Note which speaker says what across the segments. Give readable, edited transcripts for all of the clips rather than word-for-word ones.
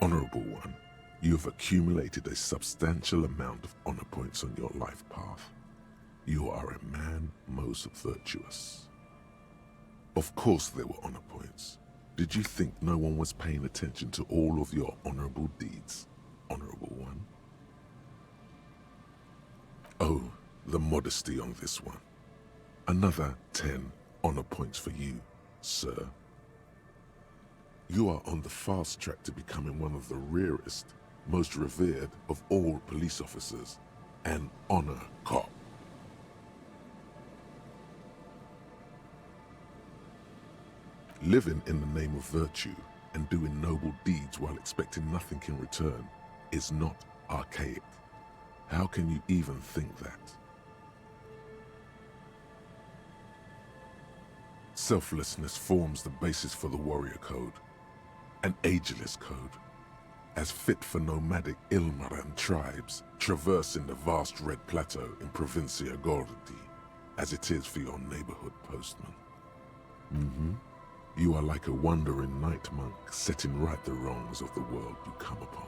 Speaker 1: Honorable One, you have accumulated a substantial amount of honor points on your life path. You are a man most virtuous. Of course there were honor points. Did you think no one was paying attention to all of your honorable deeds, Honorable One? Oh, the modesty on this one. Another 10 honor points for you, sir. You are on the fast track to becoming one of the rarest, most revered of all police officers, an honor cop. Living in the name of virtue and doing noble deeds while expecting nothing in return is not archaic. How can you even think that? Selflessness forms the basis for the warrior code, an ageless code, as fit for nomadic Ilmaran tribes traversing the vast red plateau in Provincia Gordi, as it is for your neighborhood postman. You are like a wandering night monk setting right the wrongs of the world you come upon.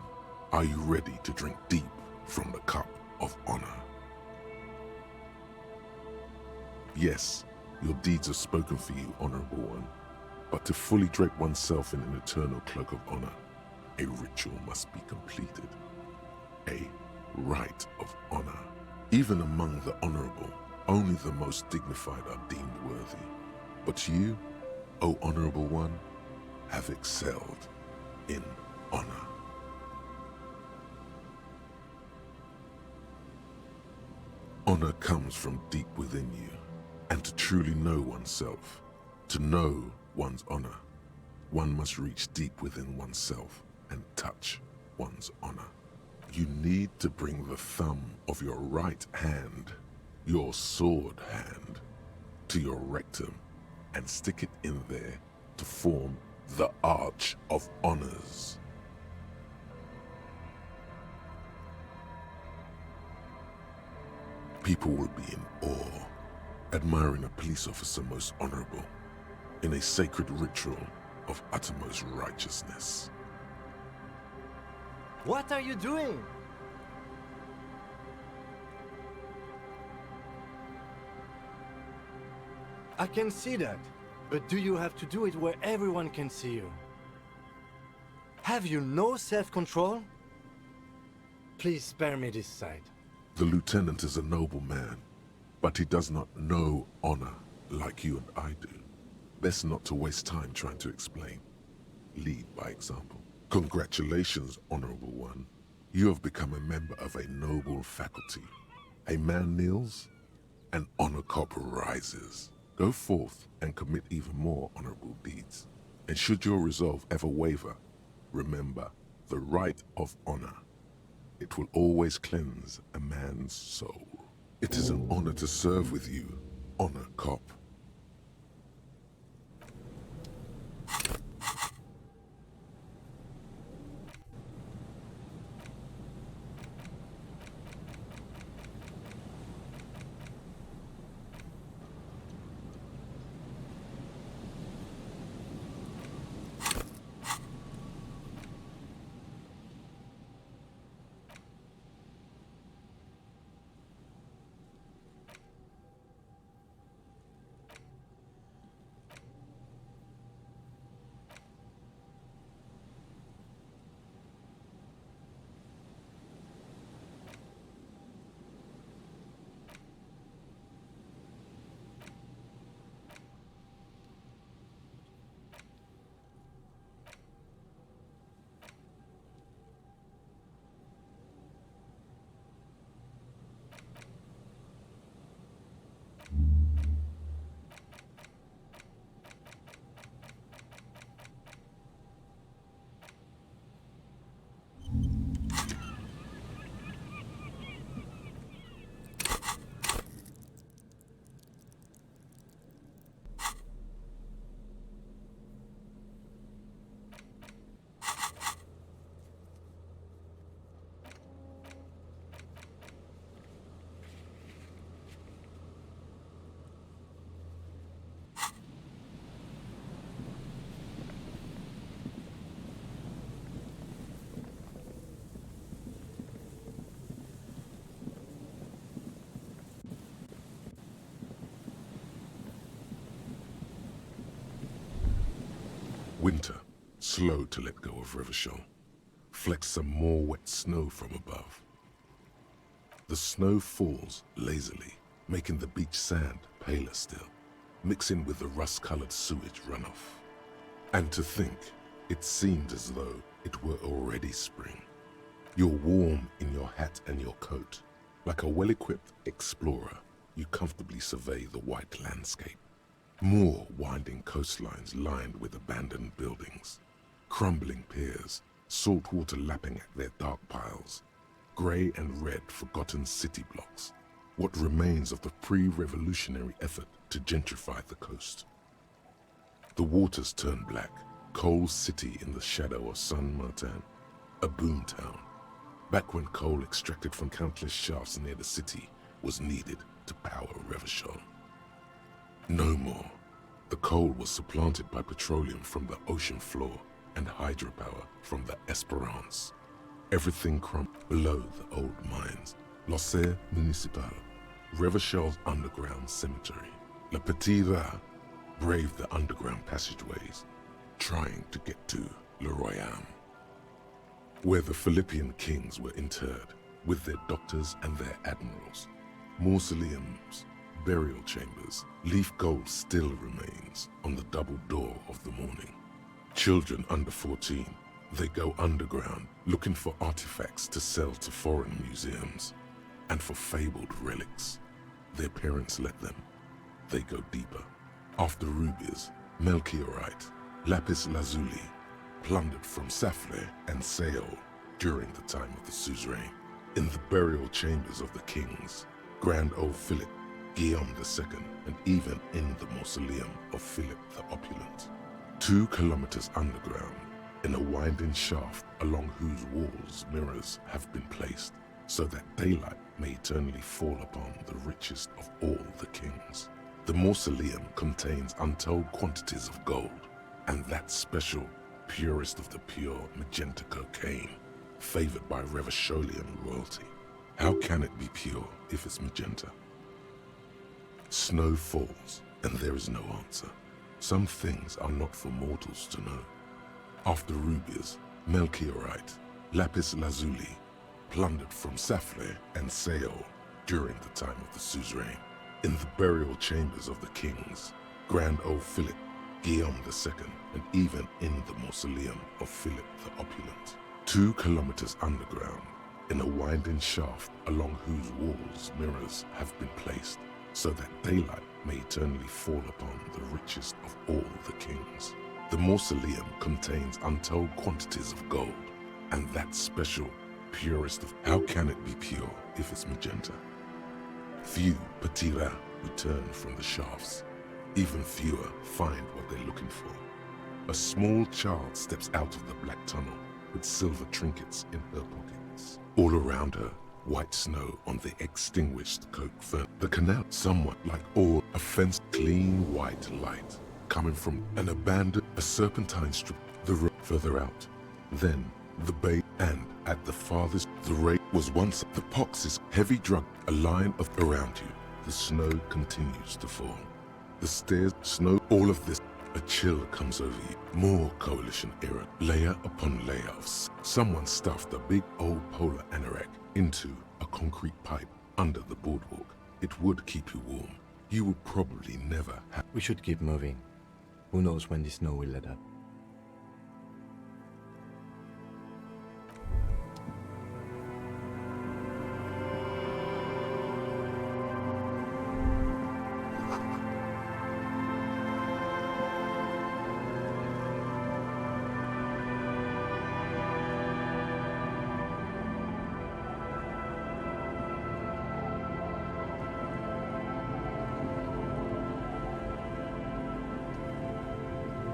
Speaker 1: Are you ready to drink deep from the cup of honor? Yes, your deeds have spoken for you, Honorable One, but to fully drape oneself in an eternal cloak of honor, a ritual must be completed. A rite of honor. Even among the honorable, only the most dignified are deemed worthy. But you, O Honorable One, have excelled in honor. Honor comes from deep within you, and to truly know oneself, to know one's honor, one must reach deep within oneself and touch one's honor. You need to bring the thumb of your right hand, your sword hand, to your rectum and stick it in there to form the Arch of Honors. People will be in awe, admiring a police officer most honorable, in a sacred ritual of uttermost righteousness.
Speaker 2: What are you doing? I can see that, but do you have to do it where everyone can see you? Have you no self-control? Please spare me this sight.
Speaker 1: The lieutenant is a noble man, but he does not know honor like you and I do. Best not to waste time trying to explain. Lead by example. Congratulations, Honorable One. You have become a member of a noble faculty. A man kneels, an honor cop rises. Go forth and commit even more honorable deeds. And should your resolve ever waver, remember the right of honor. It will always cleanse a man's soul. It is an honor to serve with you, Honor Cop. Winter, slow to let go of Revachol, flecks some more wet snow from above. The snow falls lazily, making the beach sand paler still, mixing with the rust-colored sewage runoff. And to think, it seemed as though it were already spring. You're warm in your hat and your coat. Like a well-equipped explorer, you comfortably survey the white landscape. More winding coastlines lined with abandoned buildings, crumbling piers, salt water lapping at their dark piles, grey and red forgotten city blocks, what remains of the pre-revolutionary effort to gentrify the coast. The waters turn black, Coal City in the shadow of San Martin, a boom town, back when coal extracted from countless shafts near the city was needed to power Revachol. No more. The coal was supplanted by petroleum from the ocean floor and hydropower from the Esperance. Everything crumbled below the old mines. L'Océan Municipal, Revachol's underground cemetery. Le Petit Rat braved the underground passageways, trying to get to Le Royaume, where the Philippian kings were interred with their doctors and their admirals. Mausoleums, burial chambers, leaf gold still remains on the double door of the morning. Children under 14, they go underground looking for artifacts to sell to foreign museums, and for fabled relics. Their parents let them. They go deeper. After rubies, melchiorite, lapis lazuli, plundered from Safle and Seol during the time of the suzerain. In the burial chambers of the kings, Grand old Philip, Guillaume II, and even in the mausoleum of Philip the Opulent. 2 kilometers underground, in a winding shaft along whose walls mirrors have been placed, so that daylight may eternally fall upon the richest of all the kings. The mausoleum contains untold quantities of gold, and that special, purest of the pure magenta cocaine, favored by Revacholian royalty. How can it be pure if it's magenta? Snow falls, and there is no answer. Some things are not for mortals to know. After rubies, melchiorite, lapis lazuli, plundered from Safle and Seol during the time of the suzerain. In the burial chambers of the kings, Grand old Philip, Guillaume II, and even in the mausoleum of Philip the Opulent. 2 kilometers underground, in a winding shaft along whose walls mirrors have been placed, so that daylight may eternally fall upon the richest of all the kings. The mausoleum contains untold quantities of gold, and that special, purest of... How can it be pure if it's magenta? Few Petit Rat return from the shafts. Even fewer find what they're looking for. A small child steps out of the black tunnel with silver trinkets in her pockets. All around her, white snow on the extinguished coke furnace. The canal, somewhat like all, a fenced, clean white light coming from an abandoned, a serpentine strip, the road further out. Then the bay, and at the farthest, the ray was once the pox is heavy drug, a line of around you. The snow continues to fall. The stairs, snow, all of this, a chill comes over you. More coalition era, layer upon layer of someone stuffed a big old polar anorak into a concrete pipe under the boardwalk. It would keep you warm. You would probably never have.
Speaker 2: We should keep moving. Who knows when the snow will let up.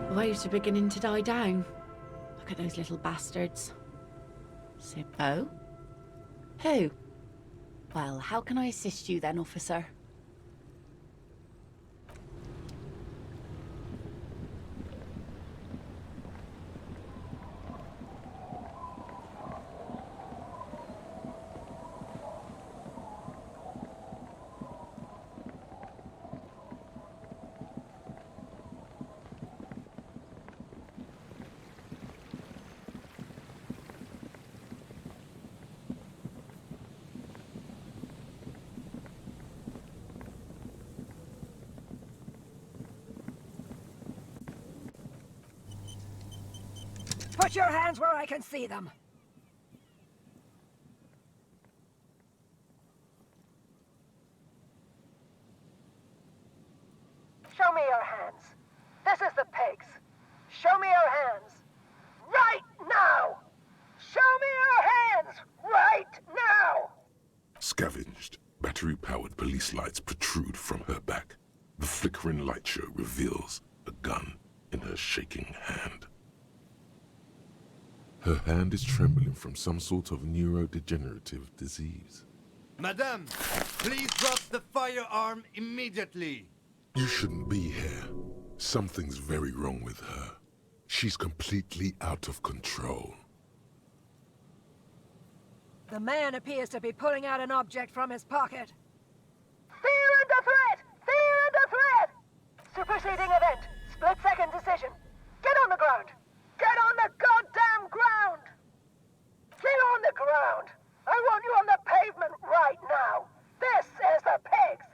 Speaker 3: The waves are beginning to die down. Look at those little bastards. Oh? Who? Well, how can I assist you then, officer?
Speaker 4: Put your hands where I can see them. Show me your hands. This is the pigs. Show me your hands. Right now! Show me your hands! Right now!
Speaker 1: Scavenged, battery-powered police lights protrude from her back. The flickering light show reveals a gun in her shaking hand. Her hand is trembling from some sort of neurodegenerative disease.
Speaker 2: Madame, please drop the firearm immediately.
Speaker 1: You shouldn't be here. Something's very wrong with her. She's completely out of control.
Speaker 4: The man appears to be pulling out an object from his pocket.
Speaker 5: Fear under threat! Fear under threat! Superseding event. Split-second decision. Get on the ground! Get on the goddamn ground! Get on the ground! I want you on the pavement right now! This is the pigs!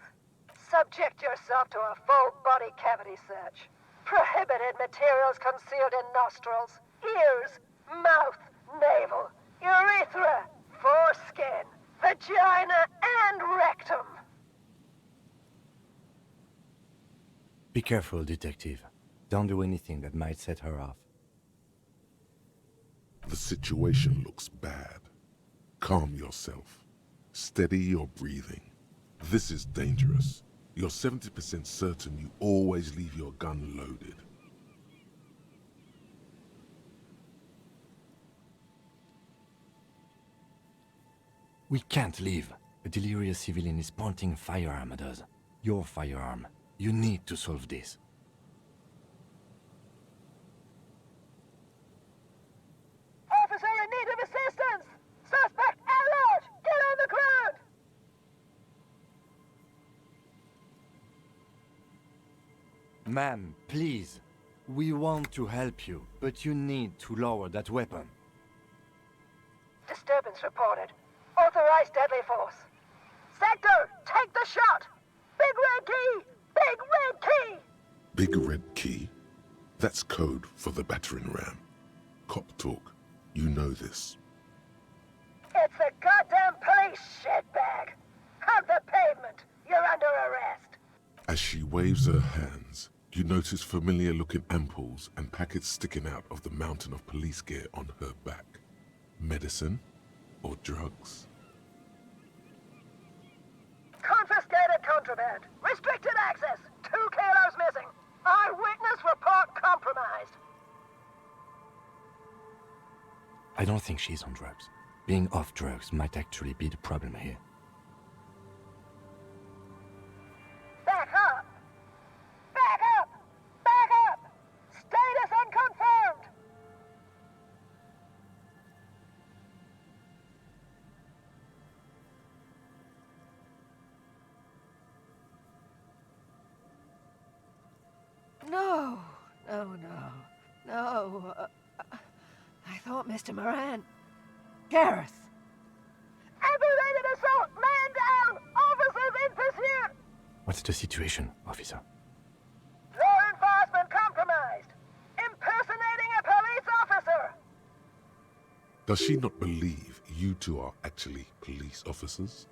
Speaker 5: Subject yourself to a full-body cavity search. Prohibited materials concealed in nostrils, ears, mouth, navel, urethra, foreskin, vagina, and rectum.
Speaker 2: Be careful, detective. Don't do anything that might set her off.
Speaker 1: The situation looks bad. Calm yourself. Steady your breathing. This is dangerous. You're 70% certain you always leave your gun loaded.
Speaker 2: We can't leave. A delirious civilian is pointing a firearm at us. Your firearm. You need to solve this.
Speaker 5: Officer in need of assistance! Suspect alert! Get on the ground!
Speaker 2: Ma'am, please. We want to help you, but you need to lower that weapon.
Speaker 5: Disturbance reported. Authorized deadly force. Sector, take the shot! Big red key! Big red key!
Speaker 1: Big red key? That's code for the battering ram. Cop talk. You know this.
Speaker 5: It's the goddamn police, shitbag! Hug the pavement! You're under arrest!
Speaker 1: As she waves her hands, you notice familiar-looking ampoules and packets sticking out of the mountain of police gear on her back. Medicine or drugs?
Speaker 5: Confiscated contraband. Restricted access. 2 kilos missing. Eyewitness report compromised.
Speaker 2: I don't think she's on drugs. Being off drugs might actually be the problem here.
Speaker 5: Back up! Back up! Back up! Status unconfirmed!
Speaker 4: No, no, no, no. I thought Mr. Moran. Gareth!
Speaker 5: Aggravated assault! Man down! Officers in pursuit!
Speaker 2: What's the situation, officer?
Speaker 5: Law enforcement compromised! Impersonating a police officer!
Speaker 1: Does she not believe you two are actually police officers?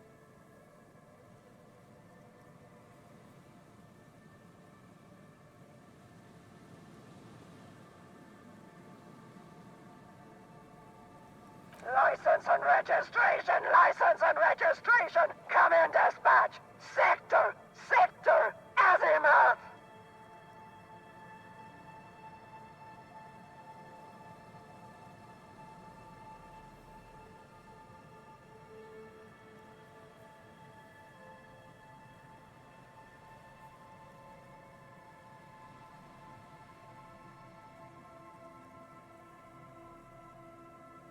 Speaker 5: License and registration! License and registration! Come in, dispatch! Sector! Sector! Azimuth!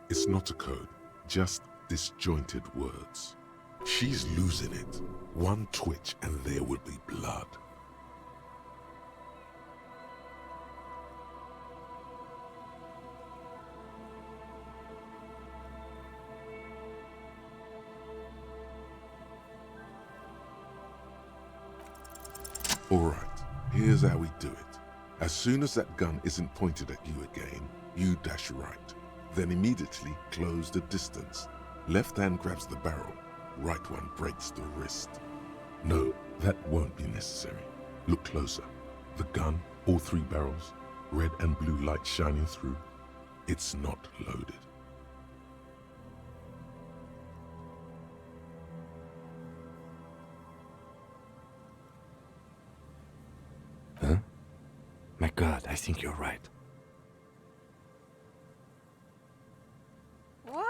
Speaker 1: It's not a code, just disjointed words. She's losing it. One twitch and there will be blood. All right, here's how we do it. As soon as that gun isn't pointed at you again, you dash right. Then immediately close the distance. Left hand grabs the barrel, right one breaks the wrist. No, that won't be necessary. Look closer. The gun, all 3 barrels, red and blue light shining through. It's not loaded.
Speaker 2: Huh? My God, I think you're right.
Speaker 5: What?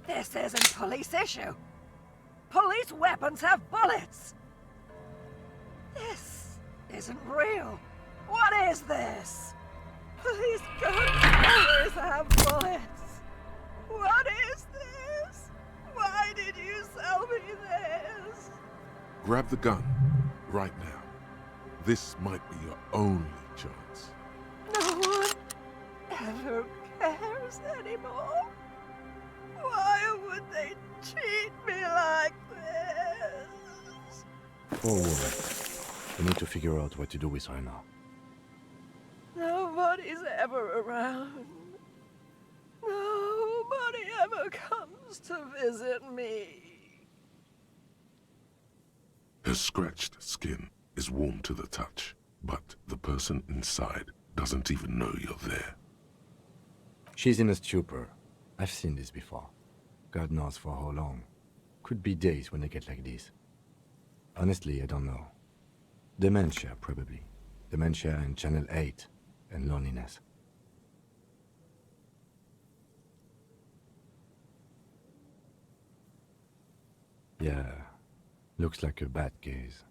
Speaker 5: This isn't police issue. Police weapons have bullets. This isn't real. What is this? Police guns always have bullets. What is this? Why did you sell me this?
Speaker 1: Grab the gun, right now. This might be your only chance.
Speaker 5: No one ever cares anymore. Why would they treat me like this?
Speaker 2: Poor woman. We need to figure out what to do with her now.
Speaker 5: Nobody's ever around. Nobody ever comes to visit me.
Speaker 1: Her scratched skin is warm to the touch, but the person inside doesn't even know you're there.
Speaker 2: She's in a stupor. I've seen this before. God knows for how long. Could be days when they get like this. Honestly, I don't know. Dementia, probably. Dementia and Channel 8, and loneliness. Yeah, looks like a bad case.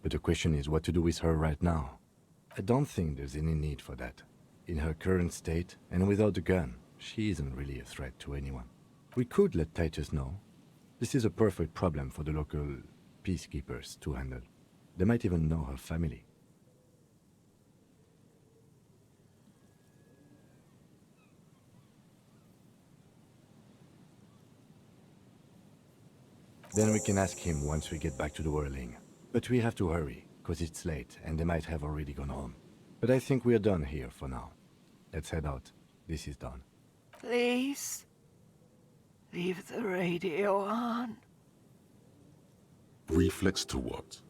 Speaker 2: But the question is what to do with her right now. I don't think there's any need for that. In her current state, and without the gun, she isn't really a threat to anyone. We could let Titus know. This is a perfect problem for the local peacekeepers to handle. They might even know her family. Then we can ask him once we get back to the whirling. But we have to hurry, cause it's late and they might have already gone home. But I think we're done here for now. Let's head out. This is done.
Speaker 5: Please, leave the radio on.
Speaker 1: Reflex to what?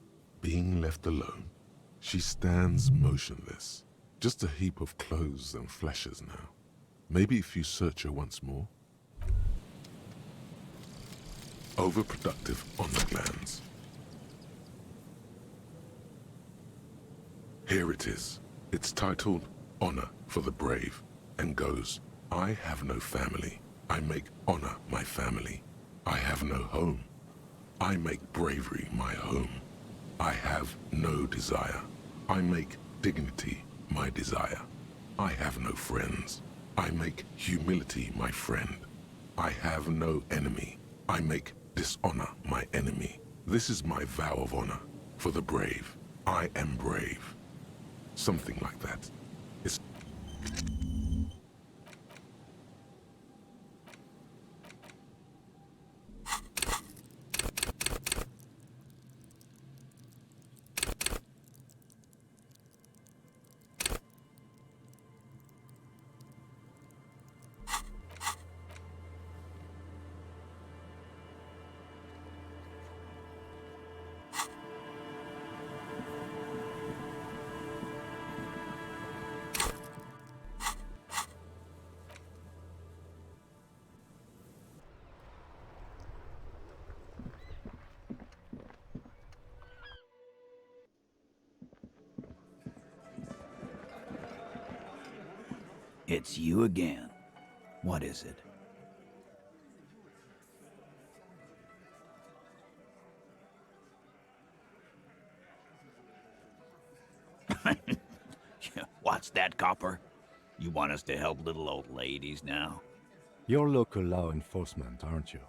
Speaker 1: Being left alone. She stands motionless. Just a heap of clothes and fleshes now. Maybe if you search her once more. Overproductive on the glands. Here it is. It's titled Honor for the Brave and goes, I have no family. I make honor my family. I have no home. I make bravery my home. I have no desire. I make dignity my desire. I have no friends. I make humility my friend. I have no enemy. I make dishonor my enemy. This is my vow of honor for the brave. I am brave. Something like that. It's...
Speaker 6: It's you again. What is it? What's that, Copper? You want us to help little old ladies now?
Speaker 2: You're local law enforcement, aren't you?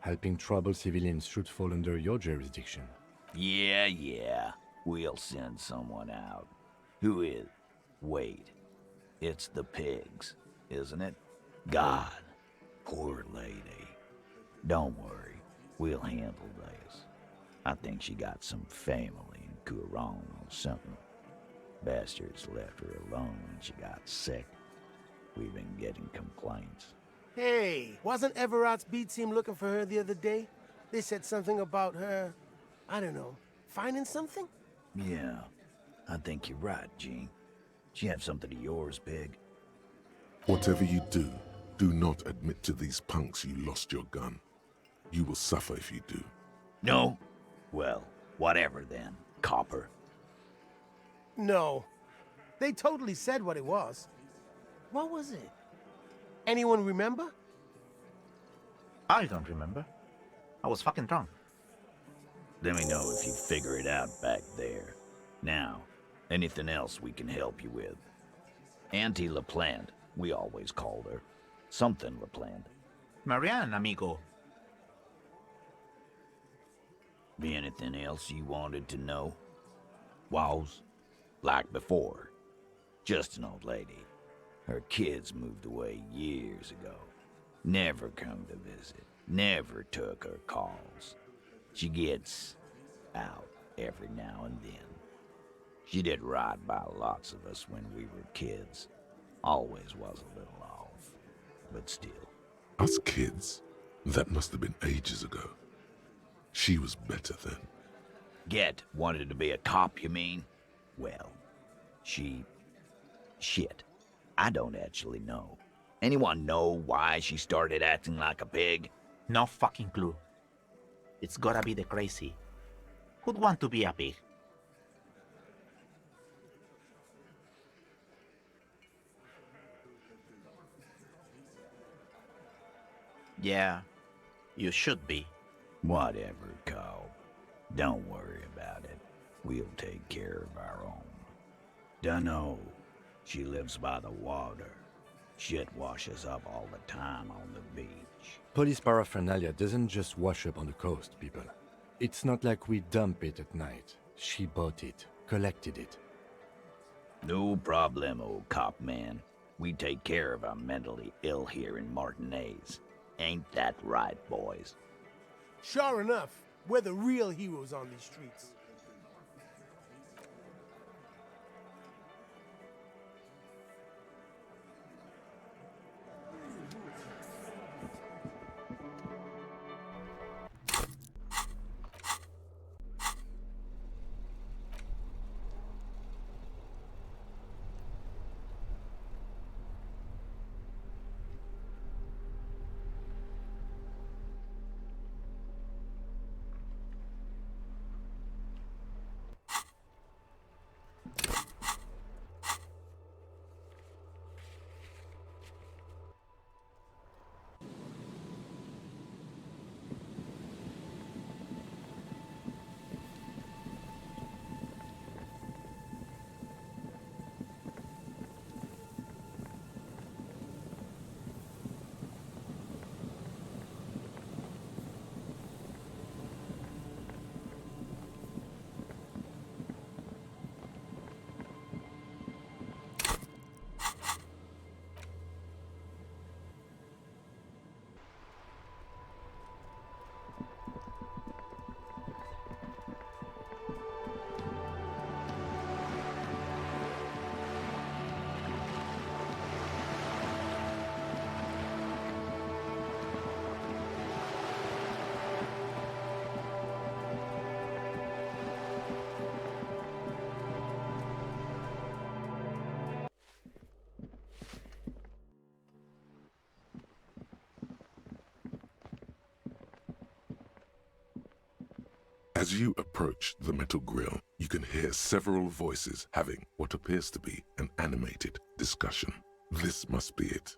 Speaker 2: Helping troubled civilians should fall under your jurisdiction.
Speaker 6: Yeah. We'll send someone out. Who is? Wait. It's the pigs, isn't it? God, poor lady. Don't worry, we'll handle this. I think she got some family cool wrong or something. Bastards left her alone when she got sick. We've been getting complaints.
Speaker 7: Hey, wasn't Everard's B team looking for her the other day? They said something about her, I don't know, finding something?
Speaker 6: Yeah, I think you're right, Gene. She have something of yours, Pig?
Speaker 1: Whatever you do, do not admit to these punks you lost your gun. You will suffer if you do.
Speaker 6: No? Well, whatever then, copper.
Speaker 7: No. They totally said what it was. What was it? Anyone remember?
Speaker 8: I don't remember. I was fucking drunk.
Speaker 6: Let me know if you figure it out back there. Now, anything else we can help you with? Auntie LaPlante, we always called her. Something LaPlante.
Speaker 8: Marianne, amigo.
Speaker 6: Be anything else you wanted to know? Was? Like before. Just an old lady. Her kids moved away years ago. Never come to visit. Never took her calls. She gets out every now and then. She did right by lots of us when we were kids. Always was a little off, but still.
Speaker 1: Us kids? That must have been ages ago. She was better then.
Speaker 6: Get wanted to be a cop, you mean? Well, shit. I don't actually know. Anyone know why she started acting like a pig?
Speaker 8: No fucking clue. It's gotta be the crazy. Who'd want to be a pig? Yeah, you should be.
Speaker 6: Whatever, Cobb. Don't worry about it. We'll take care of our own. Dunno. She lives by the water. Shit washes up all the time on the beach.
Speaker 2: Police paraphernalia doesn't just wash up on the coast, people. It's not like we dump it at night. She bought it, collected it.
Speaker 6: No problemo, cop man. We take care of our mentally ill here in Martinez. Ain't that right, boys?
Speaker 7: Sure enough, we're the real heroes on these streets.
Speaker 1: As you approach the metal grill, you can hear several voices having what appears to be an animated discussion. This must be it.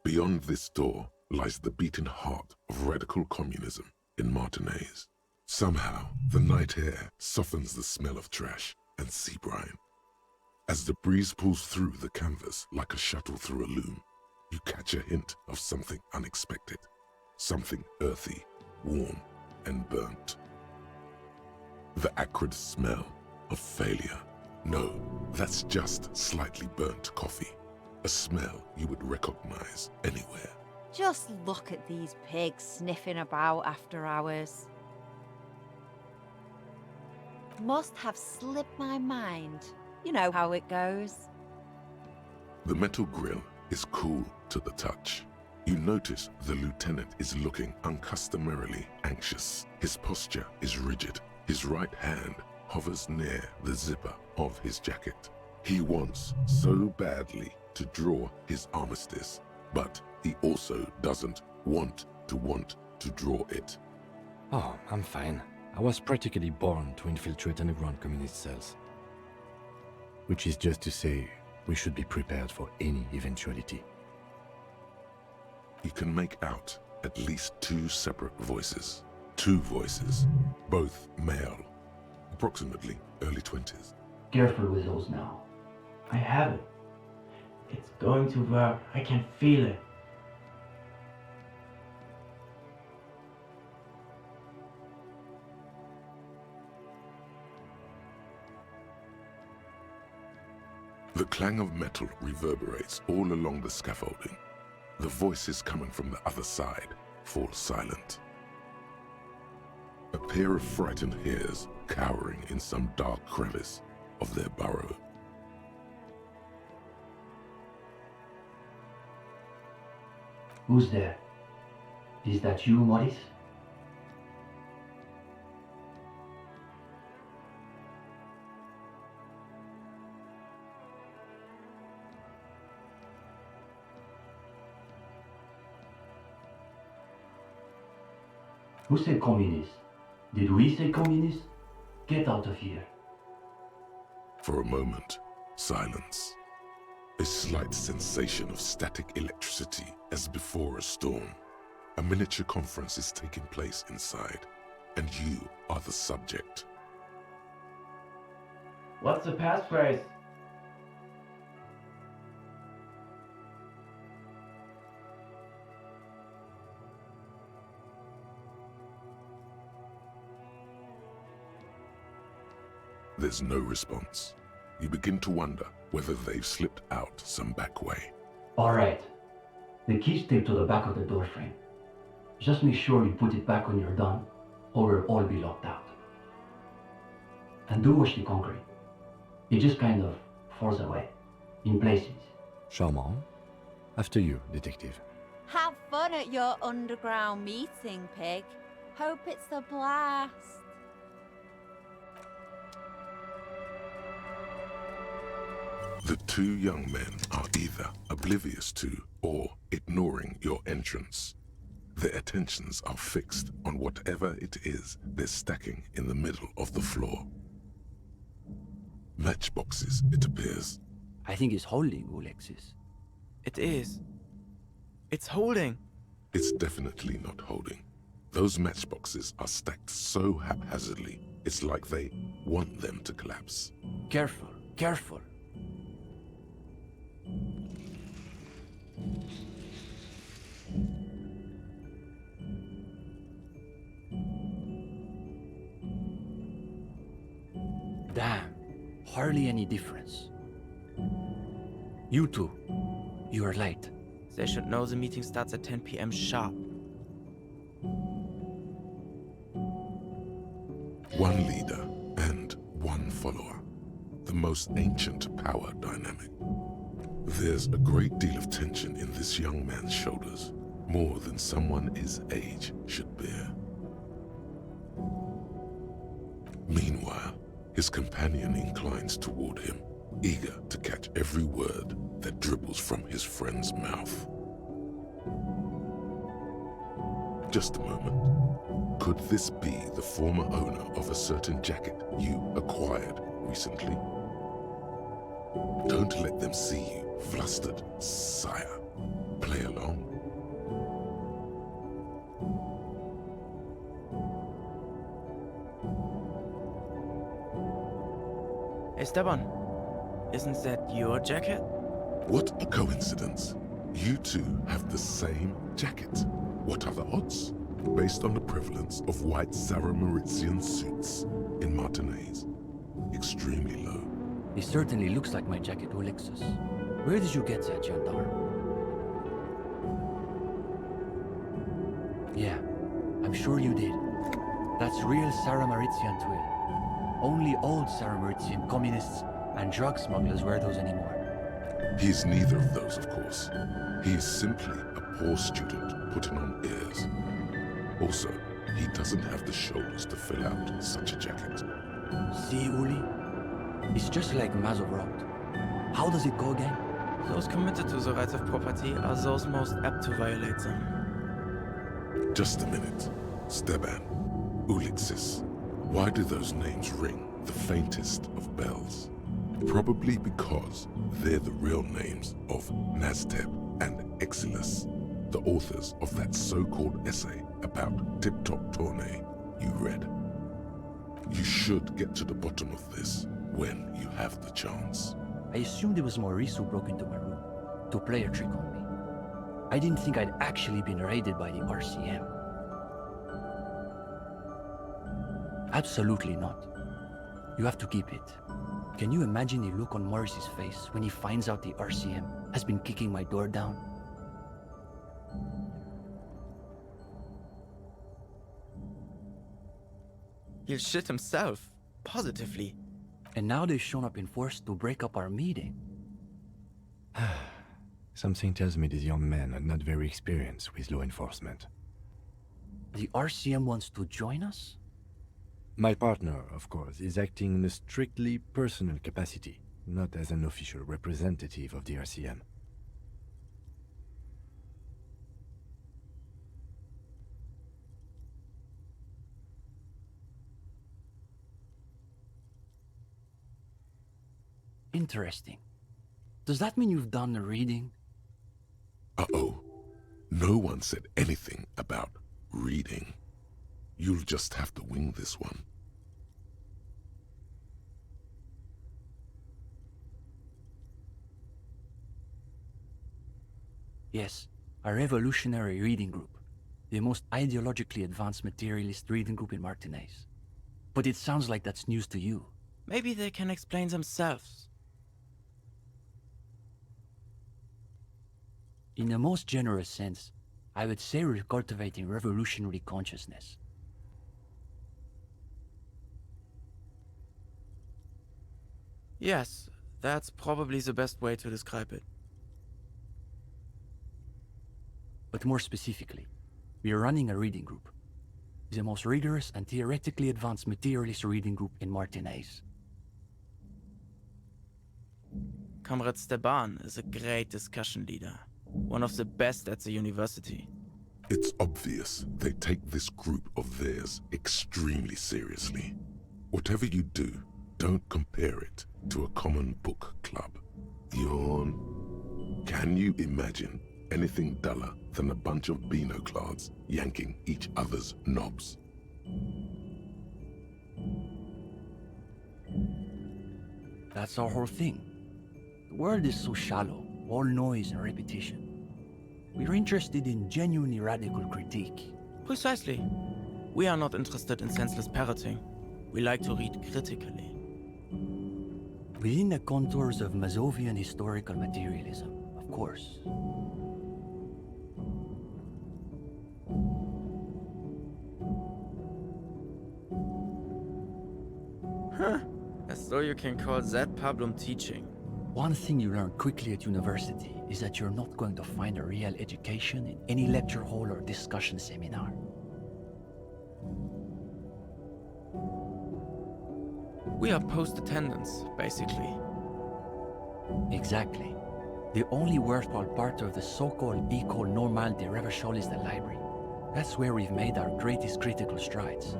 Speaker 1: Beyond this door lies the beating heart of radical communism in Martinez. Somehow, the night air softens the smell of trash and sea brine. As the breeze pulls through the canvas like a shuttle through a loom, you catch a hint of something unexpected. Something earthy, warm, and burnt. The acrid smell of failure. No, that's just slightly burnt coffee. A smell you would recognize anywhere.
Speaker 9: Just look at these pigs sniffing about after hours. must have slipped my mind. You know how it goes.
Speaker 1: The metal grill is cool to the touch. You notice the lieutenant is looking uncustomarily anxious. His posture is rigid. His right hand hovers near the zipper of his jacket. He wants so badly to draw his armistice, but he also doesn't want to draw it.
Speaker 2: Oh, I'm fine. I was practically born to infiltrate underground communist cells. Which is just to say, we should be prepared for any eventuality.
Speaker 1: You can make out at least two separate voices. Two voices, both male, approximately early 20s.
Speaker 10: Careful with those now. I have it. It's going to work. I can feel it.
Speaker 1: The clang of metal reverberates all along the scaffolding. The voices coming from the other side fall silent. A pair of frightened hares cowering in some dark crevice of their burrow.
Speaker 10: Who's there? Is that you, Maurice? Who said communist? Did we say communist? Get out of here.
Speaker 1: For a moment, silence. A slight sensation of static electricity as before a storm. A miniature conference is taking place inside, and you are the subject.
Speaker 10: What's the passphrase?
Speaker 1: There's no response. You begin to wonder whether they've slipped out some back way.
Speaker 10: All right. The key's taped to the back of the door frame. Just make sure you put it back when you're done, or we'll all be locked out. And do watch the concrete. It just kind of falls away, in places.
Speaker 2: Charmant. After you, detective.
Speaker 9: Have fun at your underground meeting, pig. Hope it's a blast.
Speaker 1: The two young men are either oblivious to or ignoring your entrance. Their attentions are fixed on whatever it is they're stacking in the middle of the floor. Matchboxes, it appears.
Speaker 11: I think it's holding, Alexis.
Speaker 12: It is. It's holding.
Speaker 1: It's definitely not holding. Those matchboxes are stacked so haphazardly, it's like they want them to collapse.
Speaker 11: Careful, careful. Damn, hardly any difference. You two, you are late.
Speaker 12: They should know the meeting starts at 10 p.m. sharp.
Speaker 1: One leader and one follower. The most ancient power dynamic. There's a great deal of tension in this young man's shoulders, more than someone his age should bear. Meanwhile, his companion inclines toward him, eager to catch every word that dribbles from his friend's mouth. Just a moment. Could this be the former owner of a certain jacket you acquired recently? Don't let them see you flustered, sire. Play along.
Speaker 12: Esteban, isn't that your jacket?
Speaker 1: What a coincidence. You two have the same jacket. What are the odds? Based on the prevalence of white Sarah Mauritian suits in Martinez. Extremely low.
Speaker 11: It certainly looks like my jacket, Alexis. Where did you get that, gendarme? Yeah, I'm sure you did. That's real Sarah Mauritian twill. Only old Saramurtian communists and drug smugglers wear those anymore.
Speaker 1: He is neither of those, of course. He is simply a poor student putting on airs. Also, he doesn't have the shoulders to fill out such a jacket.
Speaker 11: See, Uli? It's just like Mazov wrote. How does it go again?
Speaker 12: Those committed to the rights of property are those most apt to violate them.
Speaker 1: Just a minute. Steban, Ulixis. Why do those names ring the faintest of bells? Probably because they're the real names of Nazteb and Exilus, the authors of that so-called essay about Tip-Top Tournay you read. You should get to the bottom of this when you have the chance.
Speaker 11: I assumed it was Maurice who broke into my room to play a trick on me. I didn't think I'd actually been raided by the RCM. Absolutely not. You have to keep it. Can you imagine the look on Maurice's face when he finds out the RCM has been kicking my door down?
Speaker 12: He'll shit himself. Positively.
Speaker 11: And now they've shown up in force to break up our meeting.
Speaker 2: Something tells me these young men are not very experienced with law enforcement.
Speaker 11: The RCM wants to join us?
Speaker 2: My partner, of course, is acting in a strictly personal capacity, not as an official representative of the RCM.
Speaker 11: Interesting. Does that mean you've done the reading?
Speaker 1: Uh-oh. No one said anything about reading. You'll just have to wing this one.
Speaker 11: Yes, a revolutionary reading group. The most ideologically advanced materialist reading group in Martinez. But it sounds like that's news to you.
Speaker 12: Maybe they can explain themselves.
Speaker 11: In the most generous sense, I would say we're cultivating revolutionary consciousness.
Speaker 12: Yes, that's probably the best way to describe it.
Speaker 11: But more specifically, we are running a reading group. The most rigorous and theoretically advanced materialist reading group in Martinez.
Speaker 12: Comrade Steban is a great discussion leader. One of the best at the university.
Speaker 1: It's obvious they take this group of theirs extremely seriously. Whatever you do, don't compare it to a common book club. Yawn. Can you imagine anything duller than a bunch of Beano-clads yanking each other's knobs?
Speaker 11: That's our whole thing. The world is so shallow, all noise and repetition. We're interested in genuinely radical critique.
Speaker 12: Precisely. We are not interested in senseless parroting. We like to read critically.
Speaker 11: Within the contours of Mazovian historical materialism, of course.
Speaker 12: Huh. As though you can call that pablum teaching.
Speaker 11: One thing you learn quickly at university is that you're not going to find a real education in any lecture hall or discussion seminar.
Speaker 12: We are post-attendance, basically.
Speaker 11: Exactly. The only worthwhile part of the so-called École Normale de Revachol is the library. That's where we've made our greatest critical strides.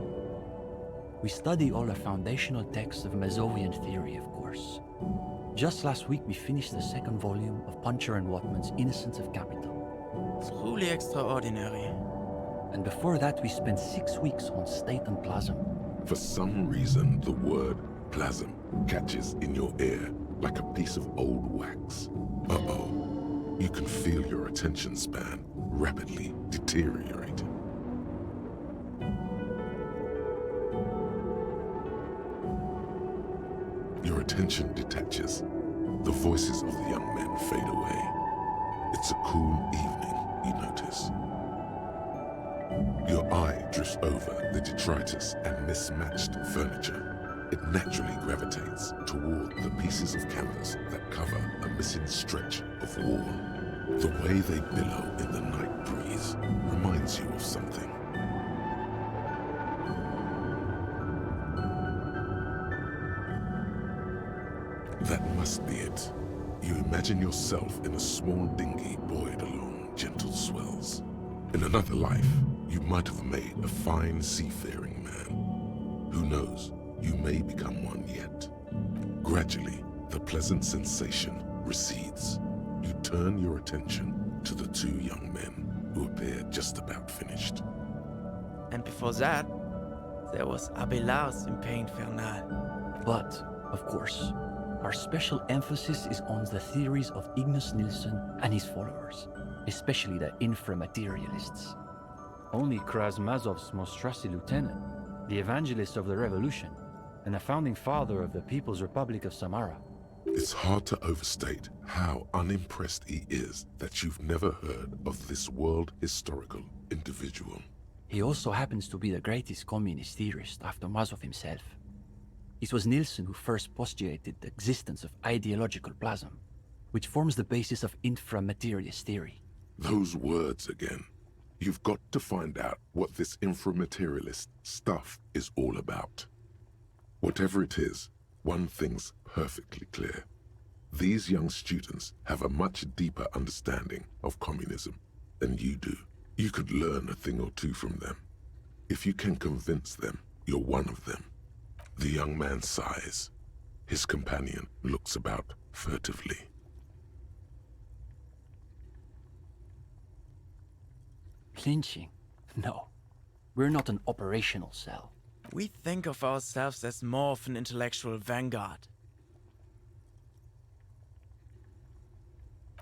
Speaker 11: We study all the foundational texts of Mazovian theory, of course. Just last week we finished the second volume of Puncher and Watman's Innocence of Capital.
Speaker 12: Truly extraordinary.
Speaker 11: And before that we spent 6 weeks on State and Plasm.
Speaker 1: For some reason, the word plasm catches in your ear like a piece of old wax. Uh-oh. You can feel your attention span rapidly deteriorating. Your attention detaches. The voices of the young men fade away. It's a cool evening, you notice. Your eye drifts over the detritus and mismatched furniture. it naturally gravitates toward the pieces of canvas that cover a missing stretch of wall. The way they billow in the night breeze reminds you of something. That must be it. You imagine yourself in a small dinghy buoyed along gentle swells. In another life, you might have made a fine seafaring man. Who knows, you may become one yet. Gradually, the pleasant sensation recedes. You turn your attention to the two young men who appear just about finished.
Speaker 12: And before that, there was Abélard's in Pain Infernal.
Speaker 11: But, of course, our special emphasis is on the theories of Ignace Nilsson and his followers, especially the inframaterialists. Only Krasmazov's most trusted lieutenant, the evangelist of the revolution, and the founding father of the People's Republic of Samara.
Speaker 1: It's hard to overstate how unimpressed he is that you've never heard of this world historical individual.
Speaker 11: He also happens to be the greatest communist theorist after Mazov himself. It was Nilsson who first postulated the existence of ideological plasm, which forms the basis of inframaterialist theory.
Speaker 1: Those words again. You've got to find out what this inframaterialist stuff is all about. Whatever it is, one thing's perfectly clear. These young students have a much deeper understanding of communism than you do. You could learn a thing or two from them. If you can convince them, you're one of them. The young man sighs. His companion looks about furtively.
Speaker 11: Clinching? No. We're not an operational cell.
Speaker 12: We think of ourselves as more of an intellectual vanguard.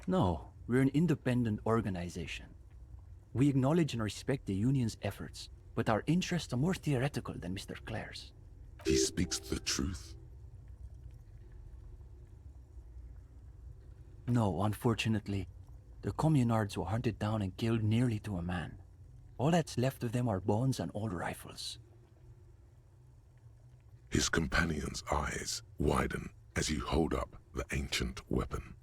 Speaker 11: No, we're an independent organization. We acknowledge and respect the Union's efforts, but our interests are more theoretical than Mr. Clare's.
Speaker 1: He speaks the truth.
Speaker 11: No, unfortunately, the communards were hunted down and killed nearly to a man. All that's left of them are bones and old rifles.
Speaker 1: His companion's eyes widen as you hold up the ancient weapon.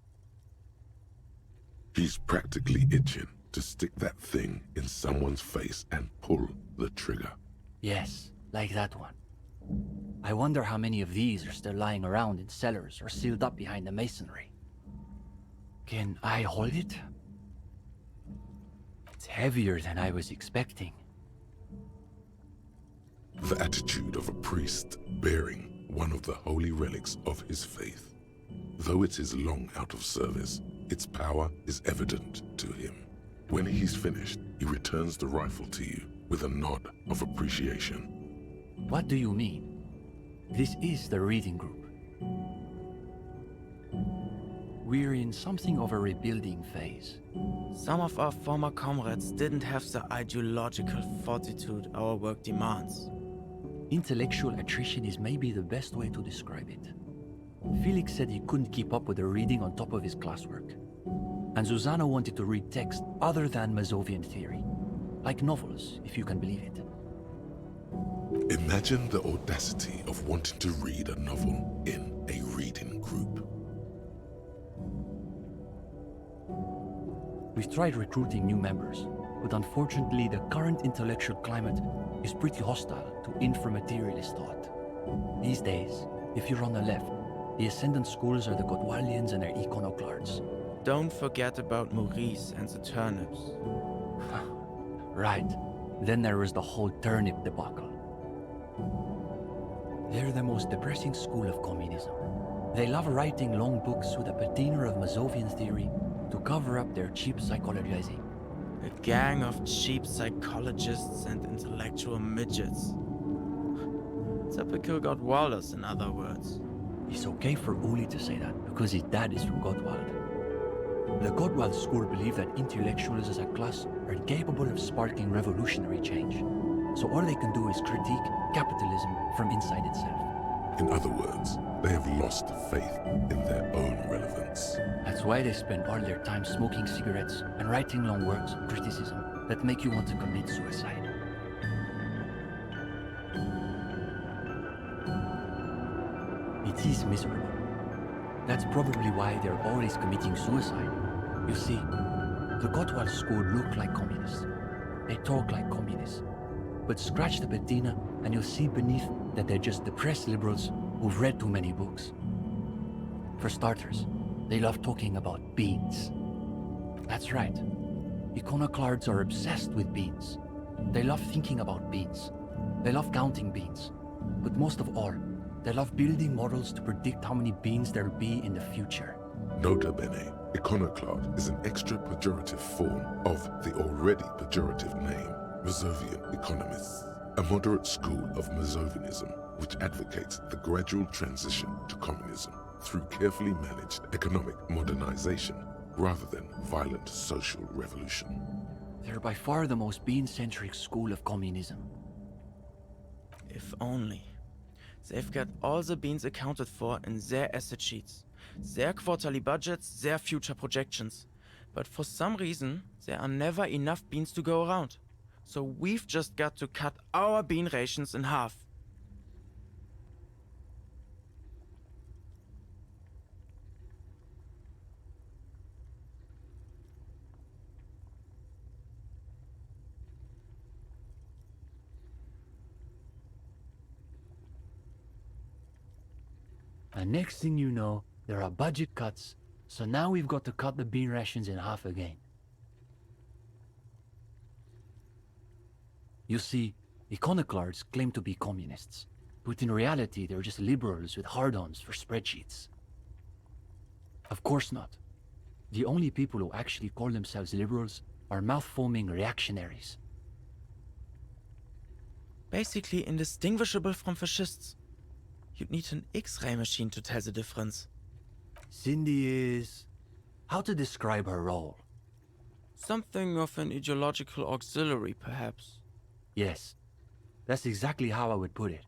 Speaker 1: He's practically itching to stick that thing in someone's face and pull the trigger.
Speaker 11: Yes, like that one. I wonder how many of these are still lying around in cellars or sealed up behind the masonry. Can I hold it? It's heavier than I was expecting.
Speaker 1: The attitude of a priest bearing one of the holy relics of his faith. Though it is long out of service, its power is evident to him. When he's finished, he returns the rifle to you with a nod of appreciation.
Speaker 11: What do you mean? This is the reading group. We're in something of a rebuilding phase.
Speaker 12: Some of our former comrades didn't have the ideological fortitude our work demands.
Speaker 11: Intellectual attrition is maybe the best way to describe it. Felix said he couldn't keep up with the reading on top of his classwork. And Susanna wanted to read text other than Mazovian theory. Like novels, if you can believe it.
Speaker 1: Imagine the audacity of wanting to read a novel in a reading group.
Speaker 11: We've tried recruiting new members, but unfortunately the current intellectual climate is pretty hostile to inframaterialist thought. These days, if you're on the left, the ascendant schools are the Godwaldians and their iconoclasts.
Speaker 12: Don't forget about Maurice and the turnips.
Speaker 11: Right. Then there was the whole turnip debacle. They're the most depressing school of communism. They love writing long books with a patina of Mazovian theory to cover up their cheap psychologizing.
Speaker 12: A gang of cheap psychologists and intellectual midgets. Typical Gottwalders, in other words.
Speaker 11: It's okay for Uli to say that, because his dad is from Gottwald. The Gottwald school believe that intellectuals as a class are incapable of sparking revolutionary change. So all they can do is critique capitalism from inside itself.
Speaker 1: In other words, they have lost faith in their own relevance.
Speaker 11: That's why they spend all their time smoking cigarettes and writing long works of criticism that make you want to commit suicide. is miserable. That's probably why they're always committing suicide. You see, the Kotwal school look like communists. They talk like communists. But scratch the patina and you'll see beneath that they're just depressed liberals who've read too many books. For starters, they love talking about beans. That's right. Iconoclasts are obsessed with beans. They love thinking about beans. They love counting beans. But most of all, they love building models to predict how many beans there'll be in the future.
Speaker 1: Nota bene, iconoclast is an extra pejorative form of the already pejorative name, Mazovian economists, a moderate school of Mazovianism which advocates the gradual transition to communism through carefully managed economic modernization rather than violent social revolution.
Speaker 11: They're by far the most bean-centric school of communism.
Speaker 12: If only. They've got all the beans accounted for in their asset sheets, their quarterly budgets, their future projections. But for some reason, there are never enough beans to go around. So we've just got to cut our bean rations in half.
Speaker 11: And next thing you know, there are budget cuts, so now we've got to cut the bean rations in half again. You see, iconoclasts claim to be communists, but in reality they're just liberals with hard-ons for spreadsheets. Of course not. The only people who actually call themselves liberals are mouth-foaming reactionaries.
Speaker 12: Basically indistinguishable from fascists. You'd need an X-ray machine to tell the difference.
Speaker 11: Cindy is... how to describe her role?
Speaker 12: Something of an ideological auxiliary, perhaps.
Speaker 11: Yes, that's exactly how I would put it.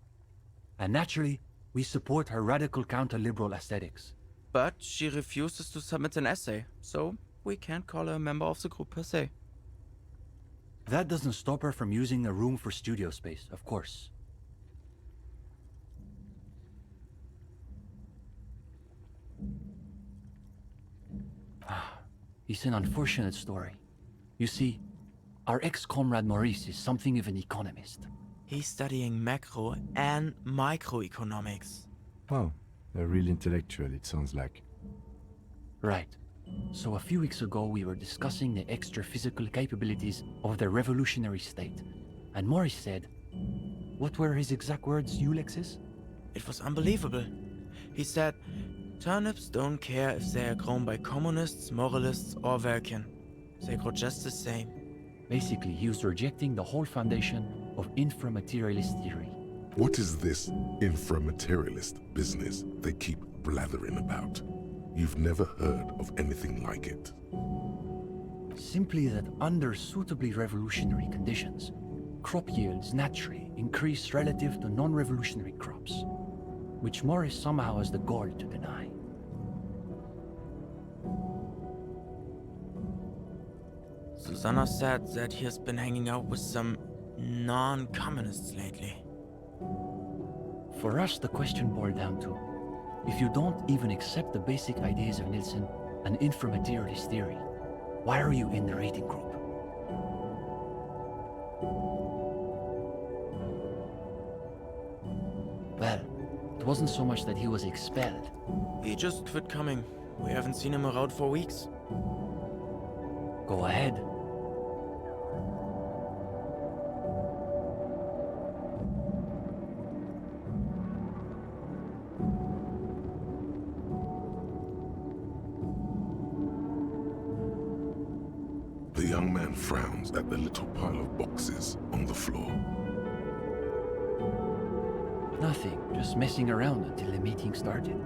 Speaker 11: And naturally, we support her radical counter-liberal aesthetics.
Speaker 12: But she refuses to submit an essay, so we can't call her a member of the group per se.
Speaker 11: That doesn't stop her from using a room for studio space, of course. It's an unfortunate story. You see, our ex-comrade Maurice is something of an economist.
Speaker 12: He's studying macro and microeconomics.
Speaker 2: Wow, a real intellectual, it sounds like.
Speaker 11: Right. So a few weeks ago we were discussing the extra physical capabilities of the revolutionary state. And Maurice said... what were his exact words, Ulexis?
Speaker 12: It was unbelievable. He said, turnips don't care if they are grown by communists, moralists, or Vulcan. They grow just the same.
Speaker 11: Basically, he was rejecting the whole foundation of inframaterialist theory.
Speaker 1: What is this inframaterialist business they keep blathering about? You've never heard of anything like it.
Speaker 11: Simply that under suitably revolutionary conditions, crop yields naturally increase relative to non-revolutionary crops, which Morris somehow has the gall to deny.
Speaker 12: Susanna said that he has been hanging out with some non-communists lately.
Speaker 11: For us, the question boiled down to, if you don't even accept the basic ideas of Nielsen and inframaterialist theory, why are you in the reading group? Well, it wasn't so much that he was expelled.
Speaker 12: He just quit coming. We haven't seen him around for weeks.
Speaker 11: Go ahead.
Speaker 1: The young man frowns at the little pile of boxes on the floor.
Speaker 11: Nothing, just messing around until the meeting started.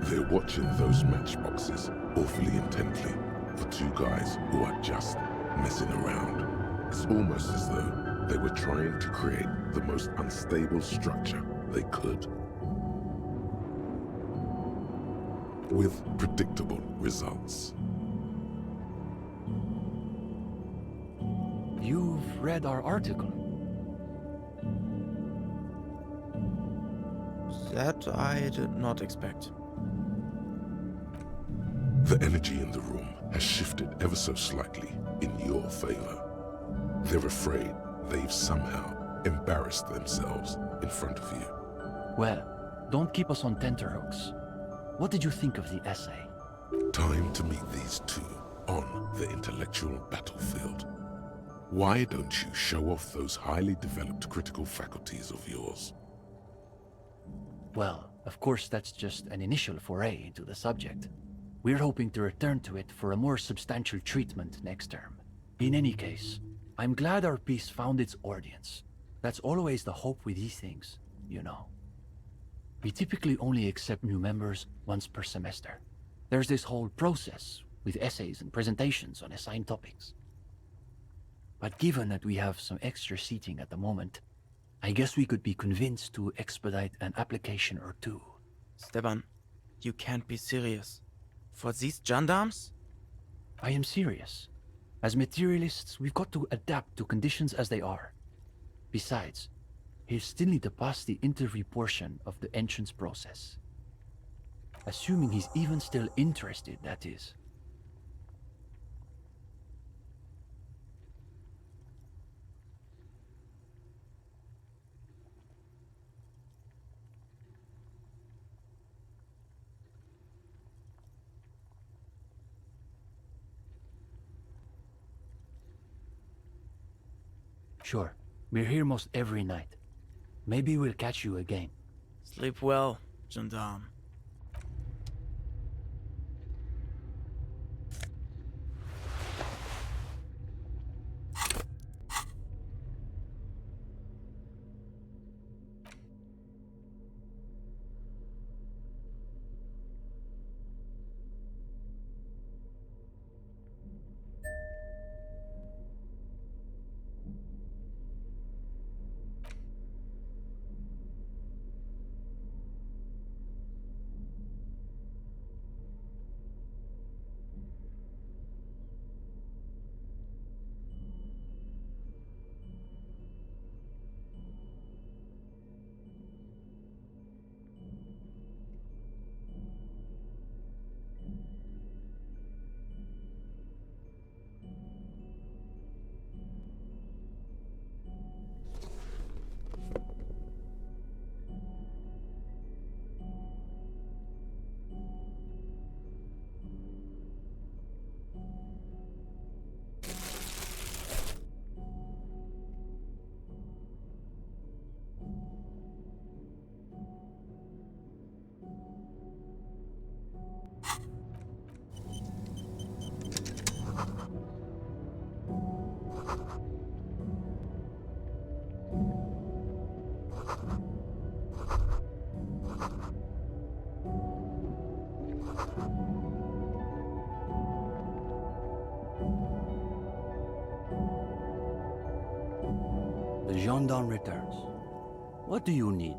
Speaker 1: They're watching those matchboxes awfully intently for two guys who are just messing around. It's almost as though They were trying to create the most unstable structure they could, with predictable results.
Speaker 11: You've read our article.
Speaker 12: That I did not expect.
Speaker 1: The energy in the room has shifted ever so slightly in your favor. They're afraid they've somehow embarrassed themselves in front of you.
Speaker 11: Well, don't keep us on tenterhooks. What did you think of the essay?
Speaker 1: Time to meet these two on the intellectual battlefield. Why don't you show off those highly developed critical faculties of yours?
Speaker 11: Well, of course that's just an initial foray into the subject. We're hoping to return to it for a more substantial treatment next term. In any case, I'm glad our piece found its audience. That's always the hope with these things, you know. We typically only accept new members once per semester. There's this whole process with essays and presentations on assigned topics. But given that we have some extra seating at the moment, I guess we could be convinced to expedite an application or two.
Speaker 12: Steban, you can't be serious. For these gendarmes?
Speaker 11: I am serious. As materialists, we've got to adapt to conditions as they are. Besides, he'll still need to pass the interview portion of the entrance process. Assuming he's even still interested, that is. Sure, we're here most every night. Maybe we'll catch you again.
Speaker 12: Sleep well, gendarme.
Speaker 11: The gendarme returns. What do you need?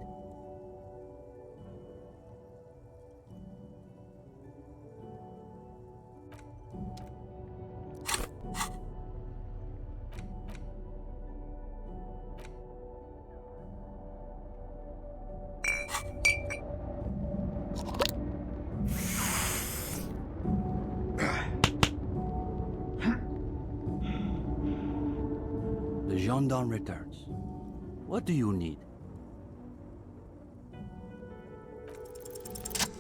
Speaker 11: The gendarme returns. What do you need?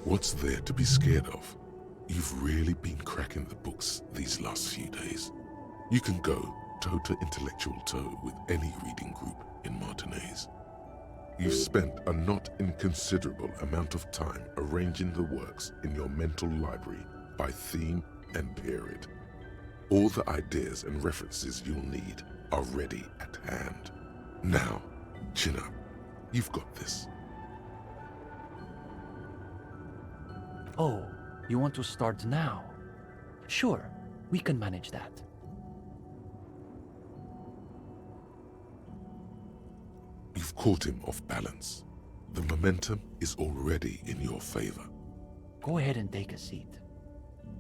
Speaker 1: What's there to be scared of? You've really been cracking the books these last few days. You can go toe-to-intellectual toe with any reading group in Martinez. You've spent a not inconsiderable amount of time arranging the works in your mental library by theme and period. All the ideas and references you'll need are ready at hand. Now, chin up. You've got this.
Speaker 11: Oh, you want to start now? Sure, we can manage that.
Speaker 1: You've caught him off balance. The momentum is already in your favor.
Speaker 10: Go ahead and take a seat.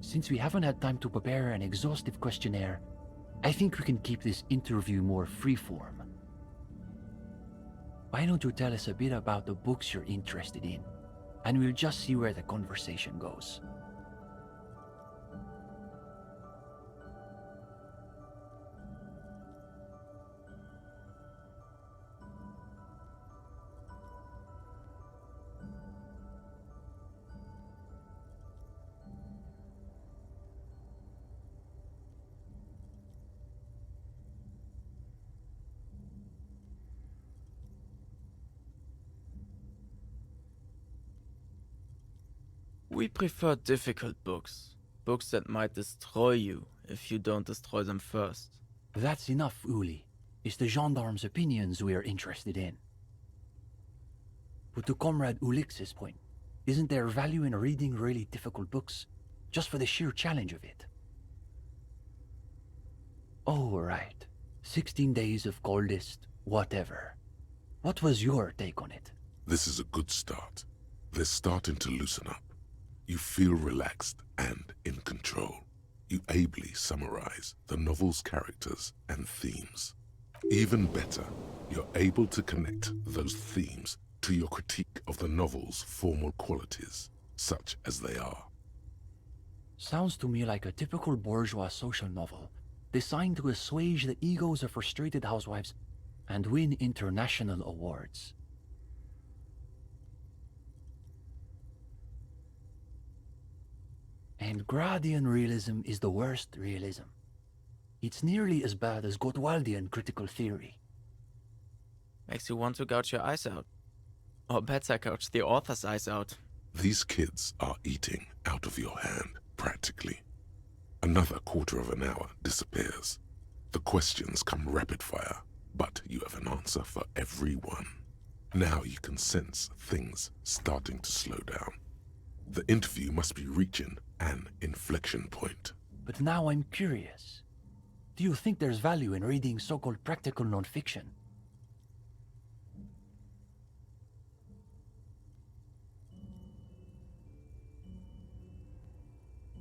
Speaker 10: Since we haven't had time to prepare an exhaustive questionnaire, I think we can keep this interview more freeform. Why don't you tell us a bit about the books you're interested in, and we'll just see where the conversation goes.
Speaker 12: We prefer difficult books. Books that might destroy you if you don't destroy them first.
Speaker 10: That's enough, Uli. It's the gendarme's opinions we are interested in. But to Comrade Ulix's point, isn't there value in reading really difficult books, just for the sheer challenge of it? Oh, right. 16 days of coldest, whatever. What was your take on it?
Speaker 1: This is a good start. They're starting to loosen up. You feel relaxed and in control. You ably summarize the novel's characters and themes. Even better, you're able to connect those themes to your critique of the novel's formal qualities, such as they are.
Speaker 10: Sounds to me like a typical bourgeois social novel, designed to assuage the egos of frustrated housewives and win international awards. And Gradian realism is the worst realism. It's nearly as bad as Gottwaldian critical theory.
Speaker 12: Makes you want to gouge your eyes out. Or better, gouge the author's eyes out.
Speaker 1: These kids are eating out of your hand, practically. Another quarter of an hour disappears. The questions come rapid fire, but you have an answer for every one. Now you can sense things starting to slow down. The interview must be reaching an inflection point.
Speaker 10: But now I'm curious. Do you think there's value in reading so-called practical non-fiction?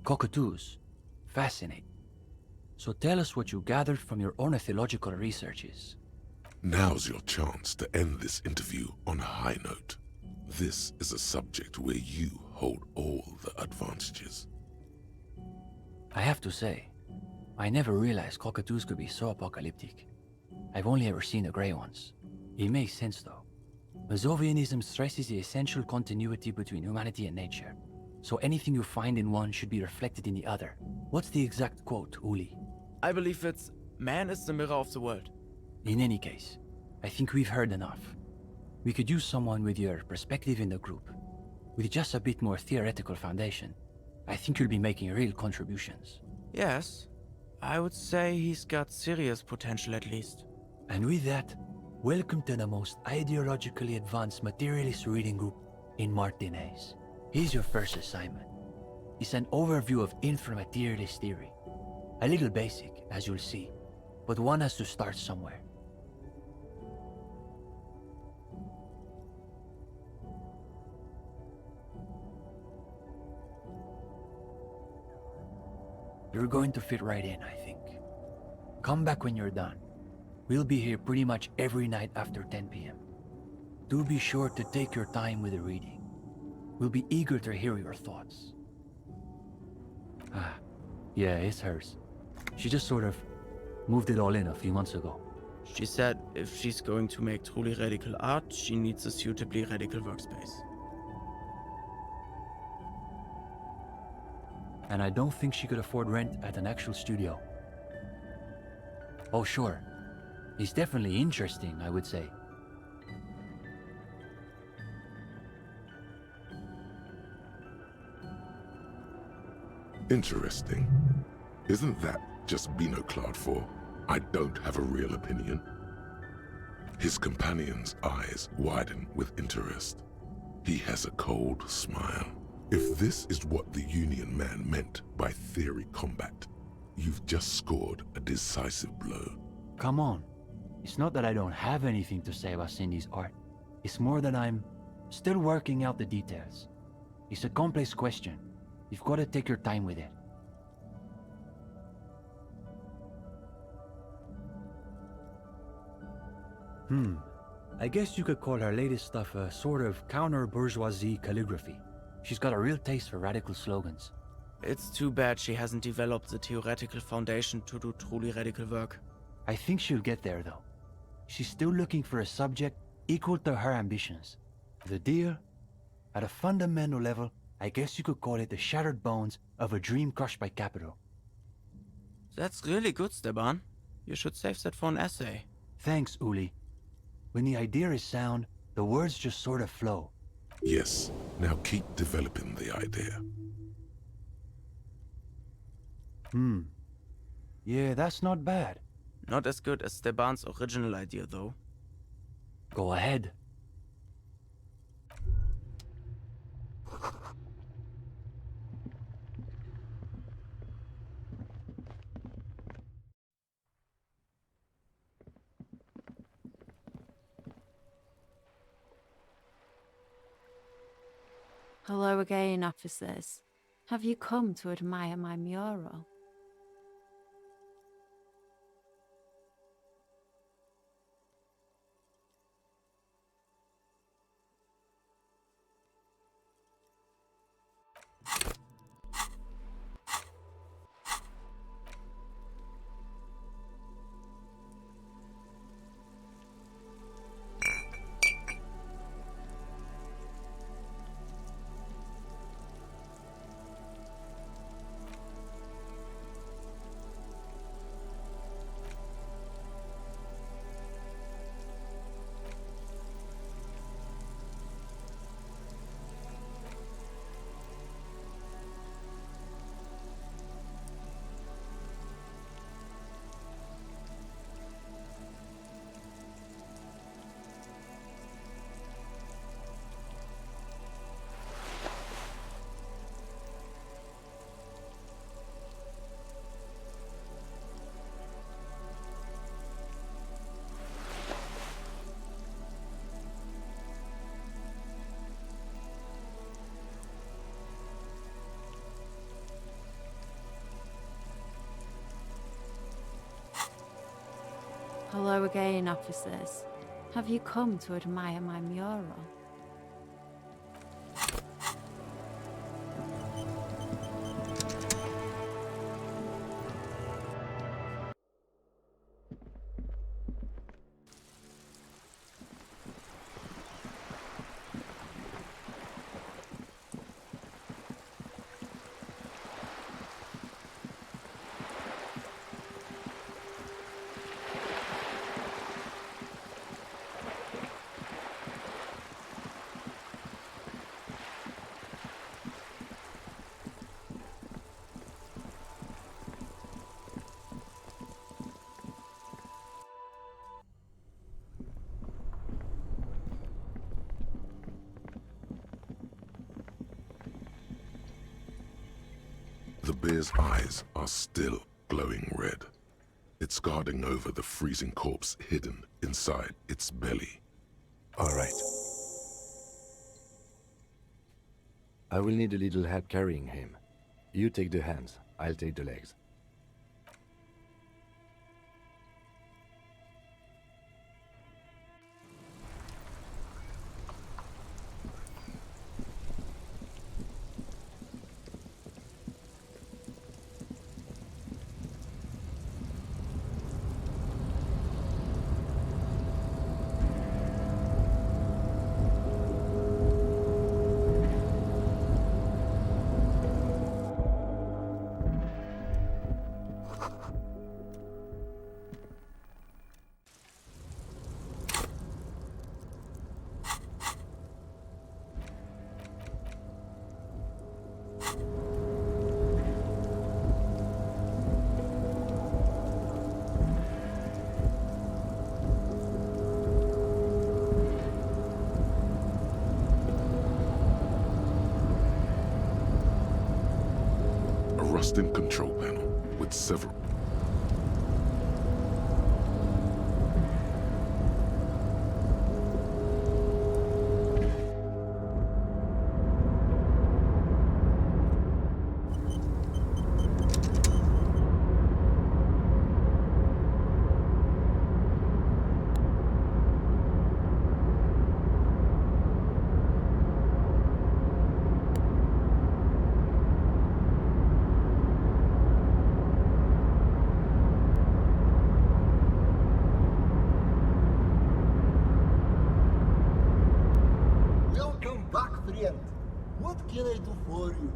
Speaker 10: Cockatoos. Fascinating. So tell us what you gathered from your ornithological researches.
Speaker 1: Now's your chance to end this interview on a high note. This is a subject where you hold all the advantages.
Speaker 10: I have to say, I never realized cockatoos could be so apocalyptic. I've only ever seen the grey ones. It makes sense though. Mazovianism stresses the essential continuity between humanity and nature. So anything you find in one should be reflected in the other. What's the exact quote, Uli?
Speaker 12: I believe it's, "Man is the mirror of the world."
Speaker 10: In any case, I think we've heard enough. We could use someone with your perspective in the group. With just a bit more theoretical foundation, I think you'll be making real contributions.
Speaker 12: Yes, I would say he's got serious potential at least.
Speaker 10: And with that, welcome to the most ideologically advanced materialist reading group in Martinez. Here's your first assignment. It's an overview of inframaterialist theory. A little basic, as you'll see, but one has to start somewhere. You're going to fit right in, I think. Come back when you're done. We'll be here pretty much every night after 10 p.m. Do be sure to take your time with the reading. We'll be eager to hear your thoughts. Ah, yeah, it's hers. She just sort of moved it all in a few months ago.
Speaker 12: She said if she's going to make truly radical art, she needs a suitably radical workspace.
Speaker 10: And I don't think she could afford rent at an actual studio. Oh, sure. It's definitely interesting, I would say.
Speaker 1: Interesting. Isn't that just Binoclard for "I don't have a real opinion"? His companion's eyes widen with interest. He has a cold smile. If this is what the Union man meant by theory combat, you've just scored a decisive blow.
Speaker 10: Come on. It's not that I don't have anything to say about Cindy's art. It's more that I'm still working out the details. It's a complex question. You've got to take your time with it. I guess you could call her latest stuff a sort of counter-bourgeoisie calligraphy. She's got a real taste for radical slogans.
Speaker 12: It's too bad she hasn't developed the theoretical foundation to do truly radical work.
Speaker 10: I think she'll get there, though. She's still looking for a subject equal to her ambitions. The deal? At a fundamental level, I guess you could call it the shattered bones of a dream crushed by capital.
Speaker 12: That's really good, Steban. You should save that for an essay.
Speaker 10: Thanks, Uli. When the idea is sound, the words just sort of flow.
Speaker 1: Yes, now keep developing the idea.
Speaker 10: Yeah, that's not bad.
Speaker 12: Not as good as Steban's original idea, though.
Speaker 10: Go ahead.
Speaker 9: Hello again, officers. Have you come to admire my mural? Hello again, officers. Have you come to admire my mural?
Speaker 1: The bear's eyes are still glowing red. It's guarding over the freezing corpse hidden inside its belly.
Speaker 2: All right. I will need a little help carrying him. You take the hands, I'll take the legs.
Speaker 1: Rusting control panel with several
Speaker 13: can I do for you?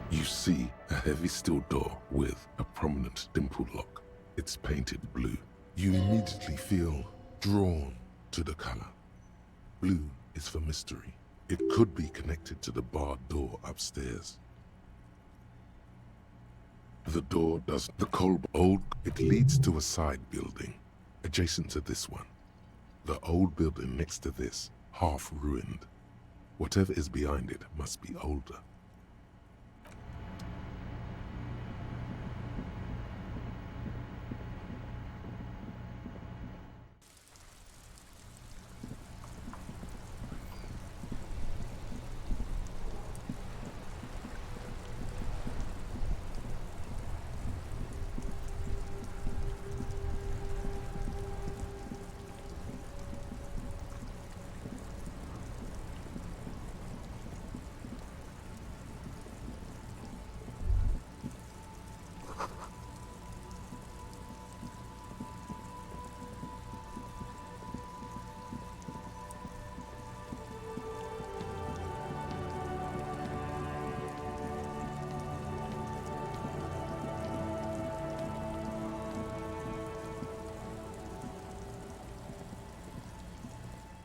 Speaker 1: You see a heavy steel door with a prominent dimple lock. It's painted blue. You immediately feel drawn to the color. Blue is for mystery. It could be connected to the barred door upstairs. The door does the cold old. It leads to a side building, adjacent to this one. The old building next to this, half ruined. Whatever is behind it must be older.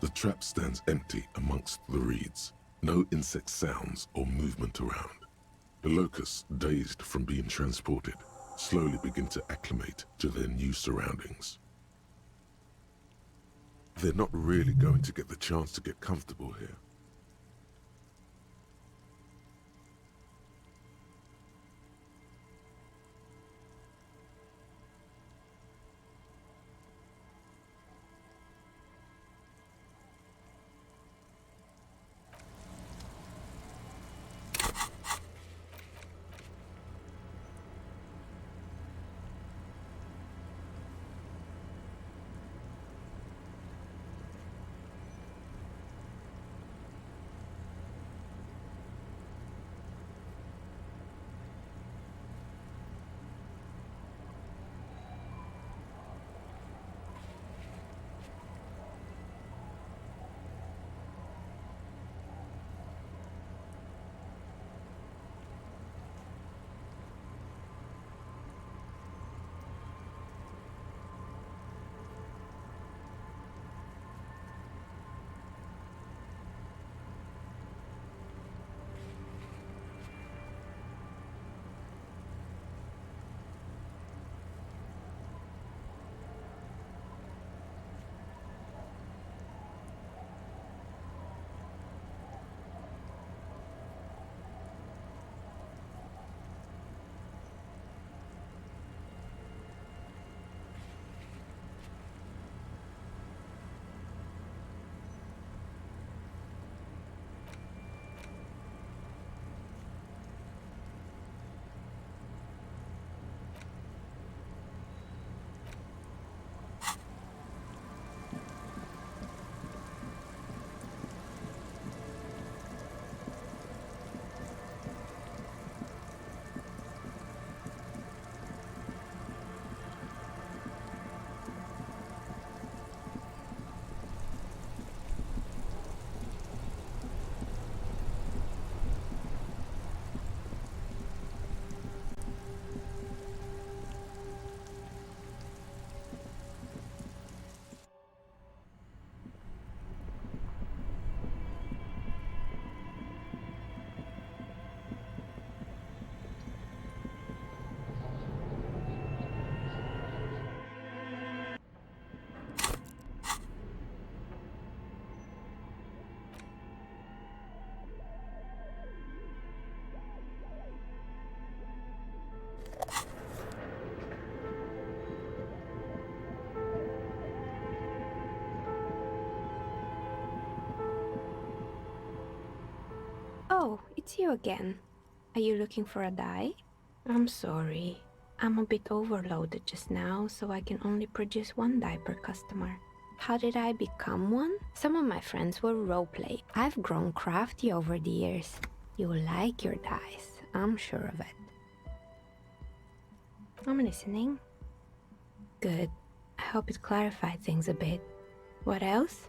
Speaker 1: The trap stands empty amongst the reeds. No insect sounds or movement around. The locusts, dazed from being transported, slowly begin to acclimate to their new surroundings. They're not really going to get the chance to get comfortable here.
Speaker 13: Oh, it's you again. Are you looking for a dye? I'm sorry. I'm a bit overloaded just now, so I can only produce one dye per customer. How did I become one? Some of my friends will roleplay. I've grown crafty over the years. You'll like your dyes, I'm sure of it. I'm listening. Good. I hope it clarified things a bit. What else?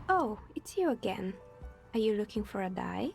Speaker 13: Oh, it's you again. Are you looking for a dye?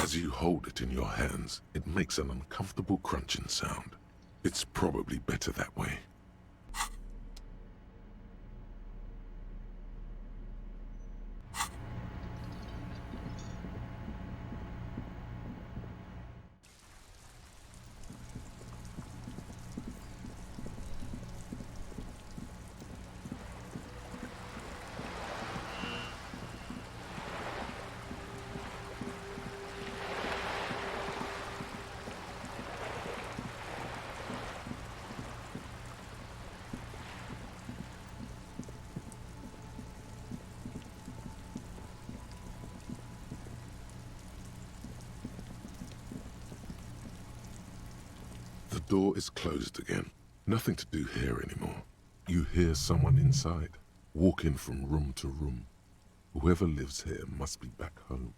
Speaker 1: As you hold it in your hands, it makes an uncomfortable crunching sound. It's probably better that way. The door is closed again. Nothing to do here anymore. You hear someone inside, walking from room to room. Whoever lives here must be back home.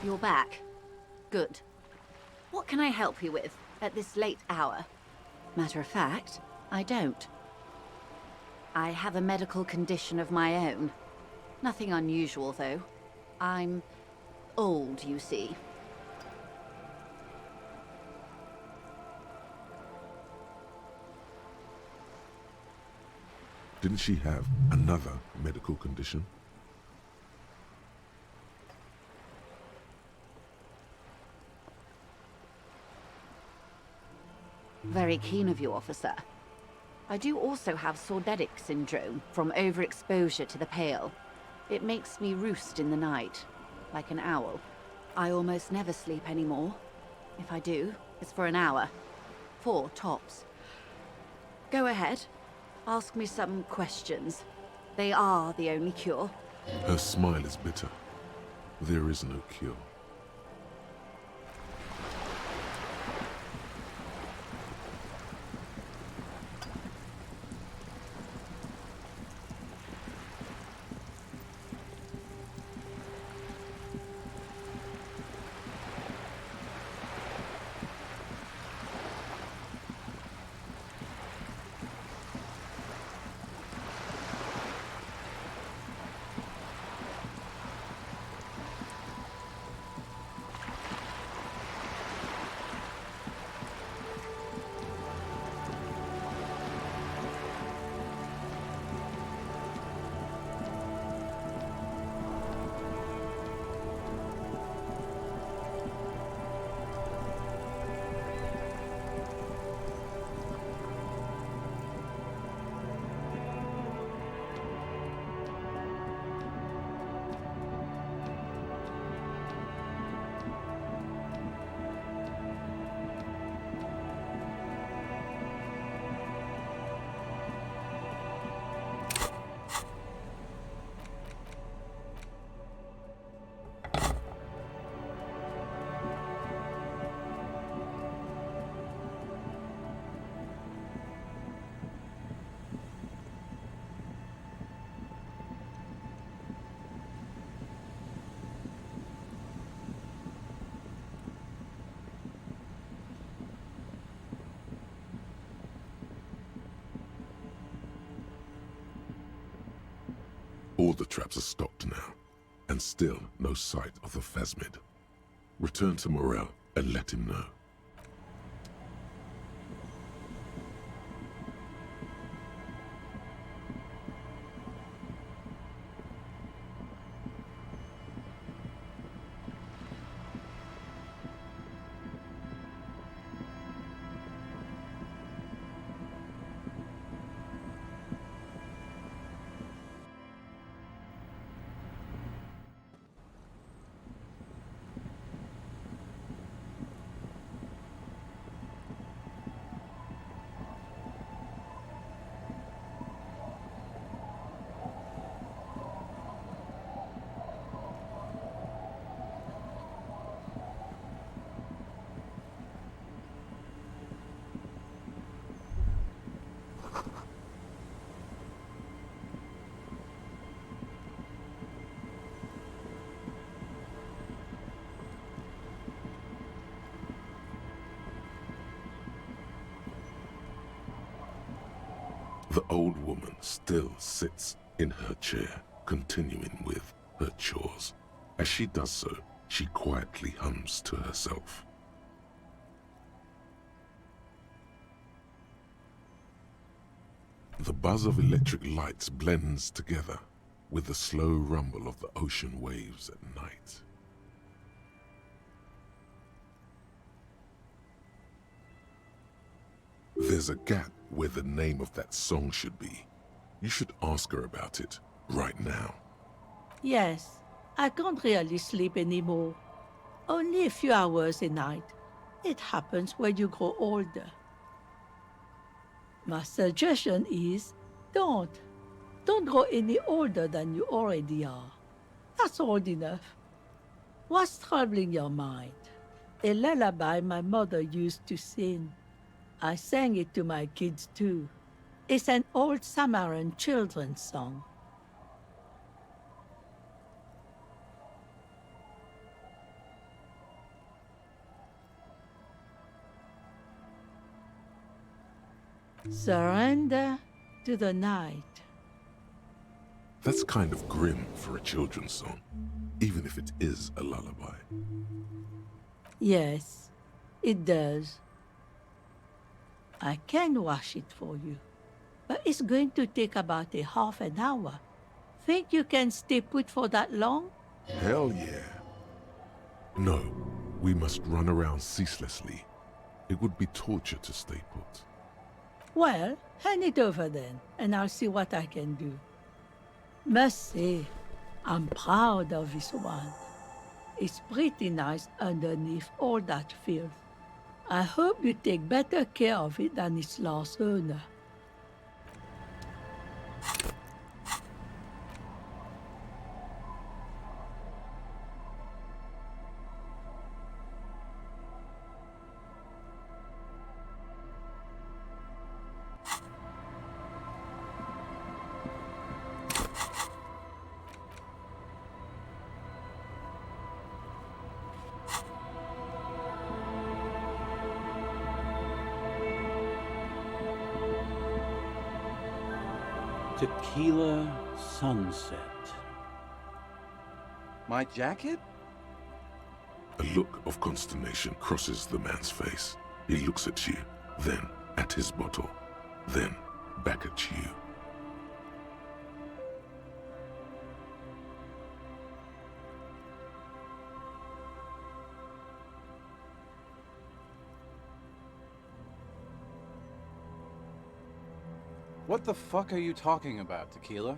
Speaker 3: You're back. Good. What can I help you with at this late hour? Matter of fact, I don't. I have a medical condition of my own. Nothing unusual, though. I'm old, you see.
Speaker 1: Didn't she have another medical condition?
Speaker 3: Very keen of you, officer. I do also have sordedic syndrome from overexposure to the pale. It makes me roost in the night, like an owl. I almost never sleep anymore. If I do, it's for an hour. 4 tops. Go ahead. Ask me some questions. They are the only cure.
Speaker 1: Her smile is bitter. There is no cure. All the traps are stopped now, and still no sight of the phasmid. Return to Morel and let him know. The old woman still sits in her chair, continuing with her chores. As she does so, she quietly hums to herself. The buzz of electric lights blends together with the slow rumble of the ocean waves at night. There's a gap where the name of that song should be. You should ask her about it right now.
Speaker 14: Yes, I can't really sleep anymore. Only a few hours a night. It happens when you grow older. My suggestion is, don't. Don't grow any older than you already are. That's old enough. What's troubling your mind? A lullaby my mother used to sing. I sang it to my kids too. It's an old Samaran children's song. Surrender to the night.
Speaker 1: That's kind of grim for a children's song, even if it is a lullaby.
Speaker 14: Yes, it does. I can wash it for you, but it's going to take about a half an hour. Think you can stay put for that long?
Speaker 1: Hell yeah. No, we must run around ceaselessly. It would be torture to stay put.
Speaker 14: Well, hand it over then, and I'll see what I can do. Must say, I'm proud of this one. It's pretty nice underneath all that filth. I hope you take better care of it than its last owner.
Speaker 15: Tequila sunset. My jacket?
Speaker 1: A look of consternation crosses the man's face. He looks at you, then at his bottle, then back at you.
Speaker 15: What the fuck are you talking about, Tequila?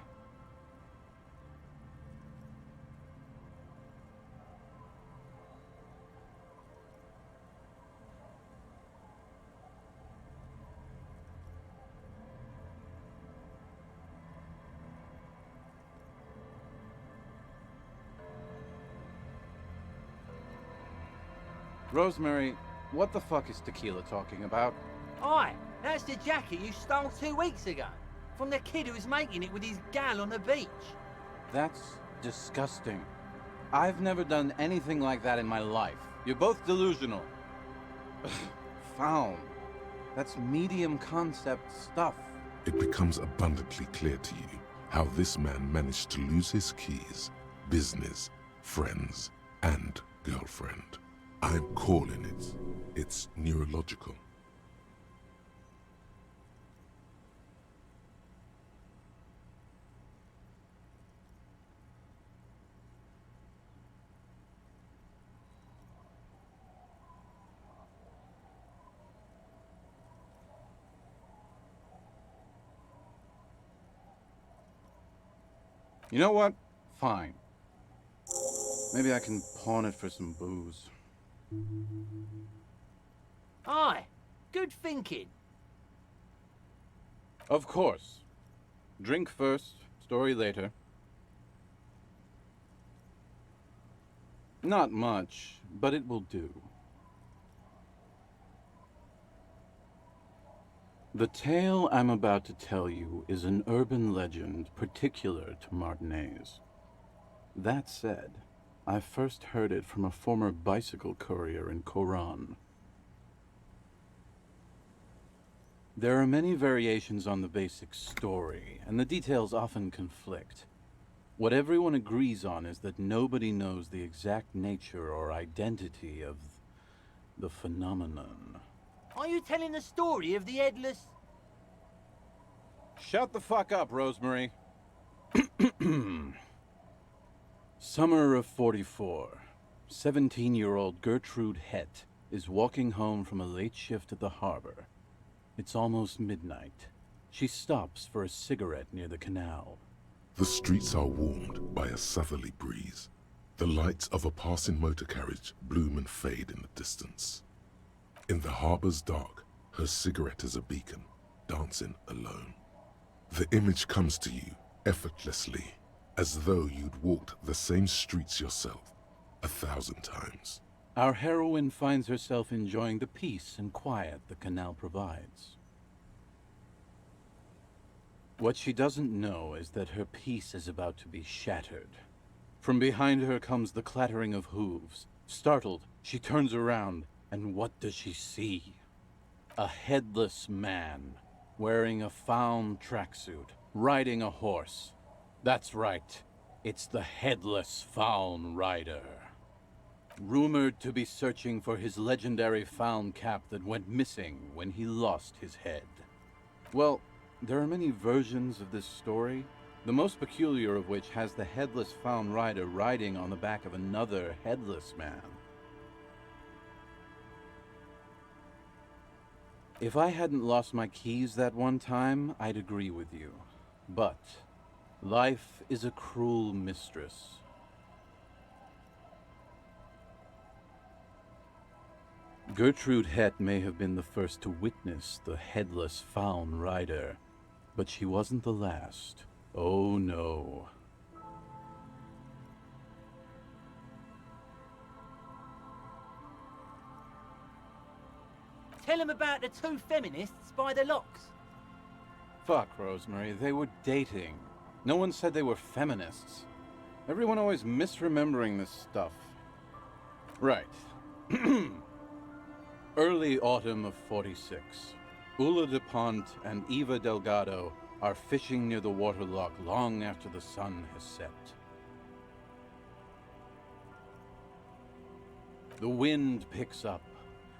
Speaker 15: Rosemary, what the fuck is Tequila talking about?
Speaker 16: Aye, that's the jacket you stole 2 weeks ago. From the kid who was making it with his gal on the beach.
Speaker 15: That's disgusting. I've never done anything like that in my life. You're both delusional. Found. That's medium concept stuff.
Speaker 1: It becomes abundantly clear to you how this man managed to lose his keys, business, friends, and girlfriend. I'm calling it. It's neurological.
Speaker 15: You know what? Fine. Maybe I can pawn it for some booze.
Speaker 16: Aye, good thinking.
Speaker 15: Of course. Drink first, story later. Not much, but it will do. The tale I'm about to tell you is an urban legend particular to Martinez. That said, I first heard it from a former bicycle courier in Koran. There are many variations on the basic story, and the details often conflict. What everyone agrees on is that nobody knows the exact nature or identity of the phenomenon.
Speaker 16: Are you telling the story of the headless...
Speaker 15: Shut the fuck up, Rosemary. Summer of 44. 17-year-old Gertrude Het is walking home from a late shift at the harbor. It's almost midnight. She stops for a cigarette near the canal.
Speaker 1: The streets are warmed by a southerly breeze. The lights of a passing motor carriage bloom and fade in the distance. In the harbor's dark, her cigarette is a beacon, dancing alone. The image comes to you effortlessly, as though you'd walked the same streets yourself 1,000 times.
Speaker 15: Our heroine finds herself enjoying the peace and quiet the canal provides. What she doesn't know is that her peace is about to be shattered. From behind her comes the clattering of hooves. Startled, she turns around, and what does she see? A headless man, wearing a fawn tracksuit, riding a horse. That's right, it's the headless fawn rider. Rumored to be searching for his legendary fawn cap that went missing when he lost his head. Well, there are many versions of this story, the most peculiar of which has the headless fawn rider riding on the back of another headless man. If I hadn't lost my keys that one time, I'd agree with you. But life is a cruel mistress. Gertrude Het may have been the first to witness the headless fawn rider, but she wasn't the last. Oh no.
Speaker 16: Tell him about the two feminists by the locks.
Speaker 15: Fuck, Rosemary, they were dating. No one said they were feminists. Everyone always misremembering this stuff. Right. Early autumn of 46. Ulla DuPont and Eva Delgado are fishing near the waterlock long after the sun has set. The wind picks up.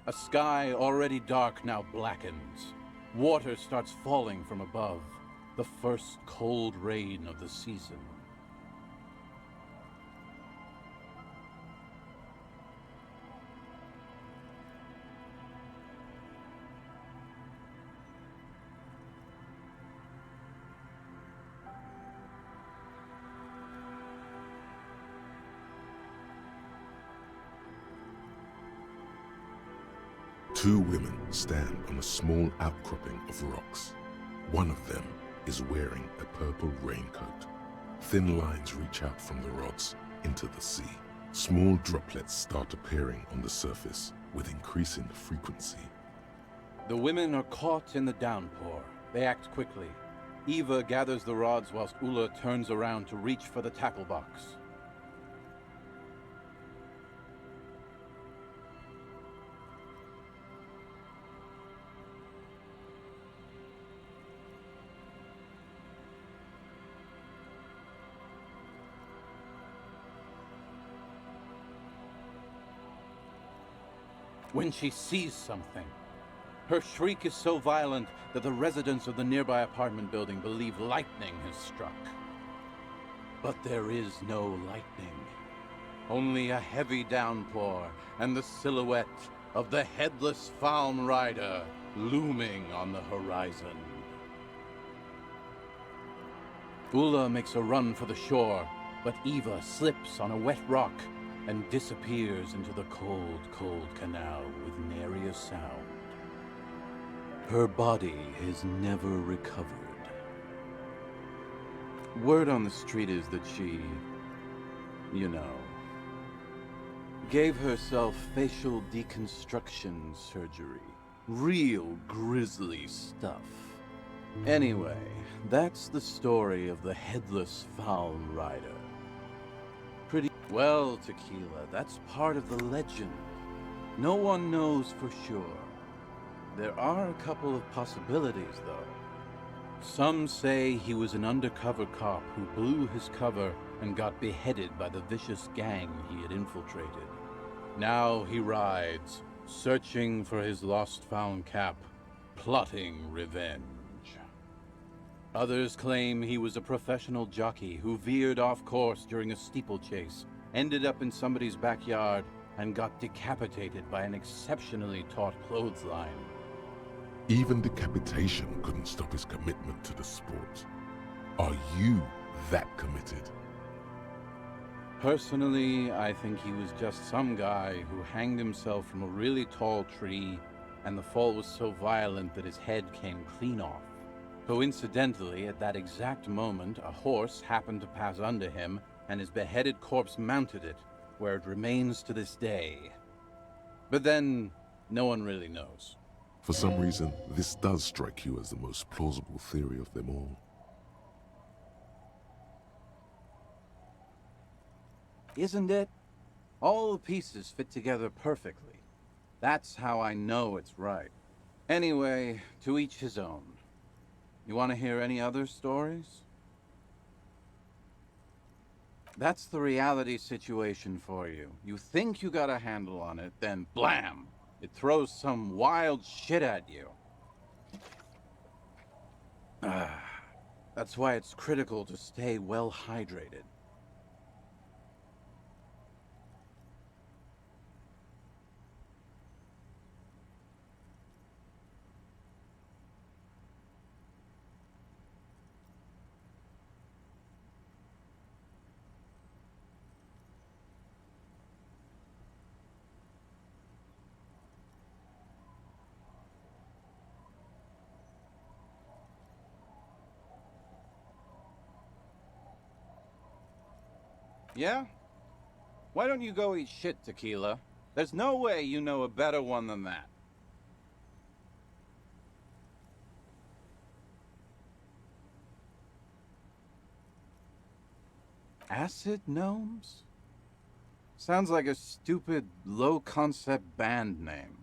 Speaker 15: A sky already dark now blackens. Water starts falling from above. The first cold rain of the season.
Speaker 1: Two women stand on a small outcropping of rocks. One of them is wearing a purple raincoat. Thin lines reach out from the rods into the sea. Small droplets start appearing on the surface with increasing frequency.
Speaker 15: The women are caught in the downpour. They act quickly. Eva gathers the rods whilst Ulla turns around to reach for the tackle box. When she sees something. Her shriek is so violent that the residents of the nearby apartment building believe lightning has struck. But there is no lightning. Only a heavy downpour and the silhouette of the headless fawn rider looming on the horizon. Ulla makes a run for the shore, but Eva slips on a wet rock and disappears into the cold, cold canal with nary a sound. Her body has never recovered. Word on the street is that she, gave herself facial deconstruction surgery. Real grisly stuff. Anyway, that's the story of the headless fawn rider. Pretty well, Tequila, that's part of the legend. No one knows for sure. There are a couple of possibilities, though. Some say he was an undercover cop who blew his cover and got beheaded by the vicious gang he had infiltrated. Now he rides, searching for his lost-found cap, plotting revenge. Others claim he was a professional jockey who veered off course during a steeplechase, ended up in somebody's backyard, and got decapitated by an exceptionally taut clothesline.
Speaker 1: Even decapitation couldn't stop his commitment to the sport. Are you that committed?
Speaker 15: Personally, I think he was just some guy who hanged himself from a really tall tree, and the fall was so violent that his head came clean off. Coincidentally, at that exact moment, a horse happened to pass under him, and his beheaded corpse mounted it, where it remains to this day. But then, no one really knows.
Speaker 1: For some reason, this does strike you as the most plausible theory of them all.
Speaker 15: Isn't it? All the pieces fit together perfectly. That's how I know it's right. Anyway, to each his own. You want to hear any other stories? That's the reality situation for you. You think you got a handle on it, then blam! It throws some wild shit at you. That's why it's critical to stay well hydrated. Yeah? Why don't you go eat shit, Tequila? There's no way you know a better one than that. Acid Gnomes? Sounds like a stupid, low-concept band name.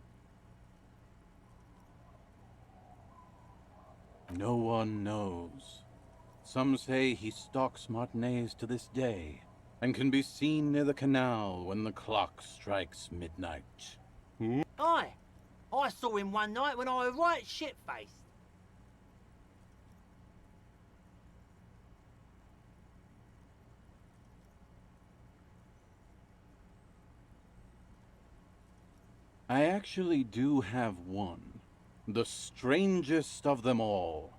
Speaker 15: No one knows. Some say he stalks Martinez to this day, and can be seen near the canal when the clock strikes midnight.
Speaker 16: Aye, I saw him one night when I was right shit-faced.
Speaker 15: I actually do have one. The strangest of them all.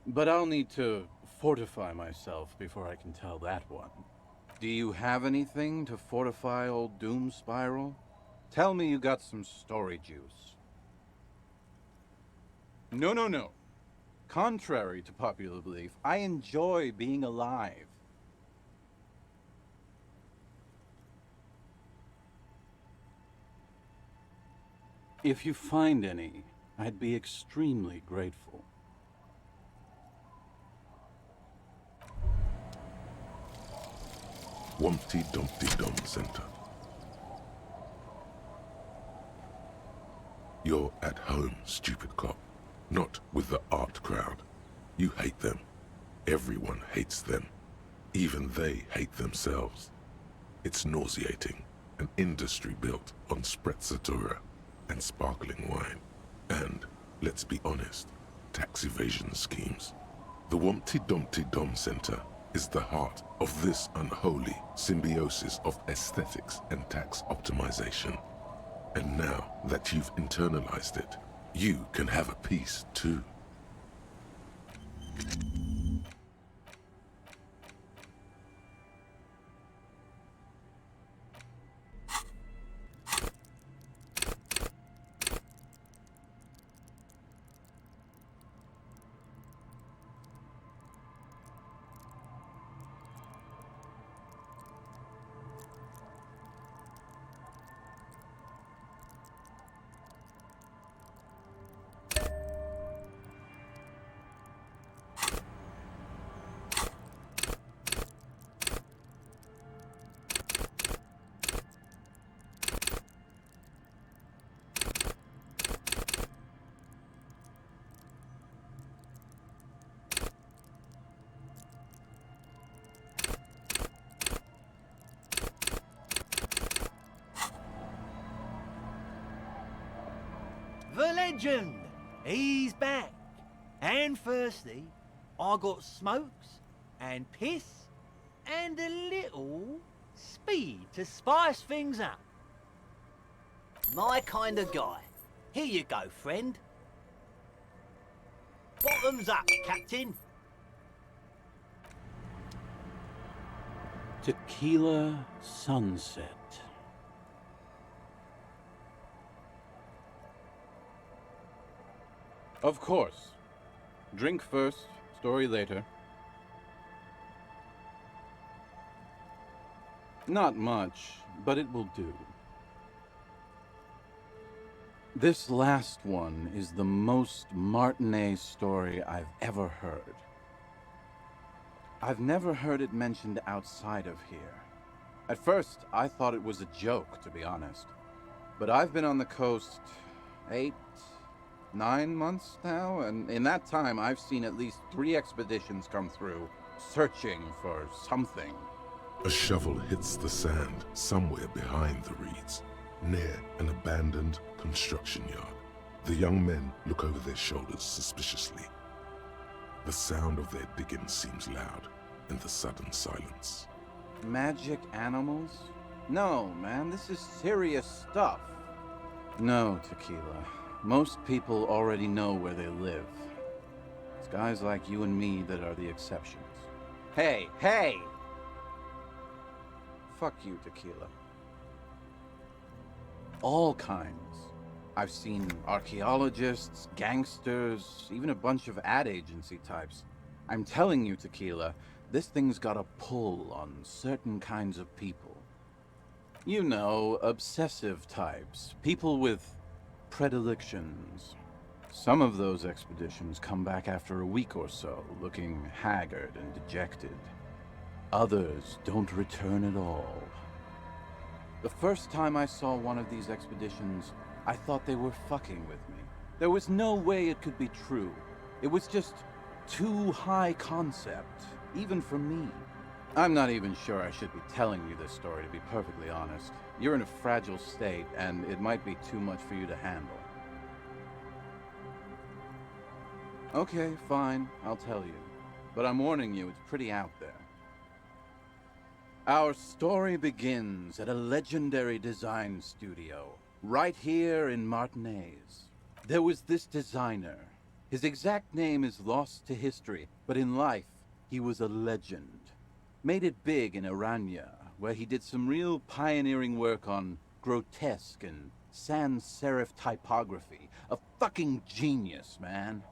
Speaker 15: But I'll need to fortify myself before I can tell that one. Do you have anything to fortify old Doom Spiral? Tell me you got some story juice. No. Contrary to popular belief, I enjoy being alive. If you find any, I'd be extremely grateful.
Speaker 1: Wumpty Dumpty Dum Center. You're at home, stupid cop. Not with the art crowd. You hate them. Everyone hates them. Even they hate themselves. It's nauseating. An industry built on sprezzatura and sparkling wine. And, let's be honest, tax evasion schemes. The Wumpty Dumpty Dum Center is the heart of this unholy symbiosis of aesthetics and tax optimization. And now that you've internalized it, you can have a piece too.
Speaker 16: legend! He's back. And thirsty. I got smokes and piss and a little speed to spice things up. My kind of guy. Here you go, friend. Bottoms up, Captain.
Speaker 15: Tequila sunset. Of course. Drink first, story later. Not much, but it will do. This last one is the most Martinet story I've ever heard. I've never heard it mentioned outside of here. At first, I thought it was a joke, to be honest. But I've been on the coast 8, 9 months now, and in that time I've seen at least 3 expeditions come through, searching for something.
Speaker 1: A shovel hits the sand somewhere behind the reeds, near an abandoned construction yard. The young men look over their shoulders suspiciously. The sound of their digging seems loud in the sudden silence.
Speaker 15: Magic animals? No, man, this is serious stuff. No, Tequila. Most people already know where they live. It's guys like you and me that are the exceptions. Hey, hey! Fuck you, Tequila. All kinds. I've seen archaeologists, gangsters, even a bunch of ad agency types. I'm telling you, Tequila, this thing's got a pull on certain kinds of people. You know, obsessive types, people with predilections. Some of those expeditions come back after a week or so, looking haggard and dejected. Others don't return at all. The first time I saw one of these expeditions, I thought they were fucking with me. There was no way it could be true. It was just too high concept, even for me. I'm not even sure I should be telling you this story, to be perfectly honest. You're in a fragile state, and it might be too much for you to handle. Okay, fine, I'll tell you. But I'm warning you, it's pretty out there. Our story begins at a legendary design studio, right here in Martinez. There was this designer. His exact name is lost to history, but in life, he was a legend. Made it big in Aranya, where he did some real pioneering work on grotesque and sans serif typography. A fucking genius, man.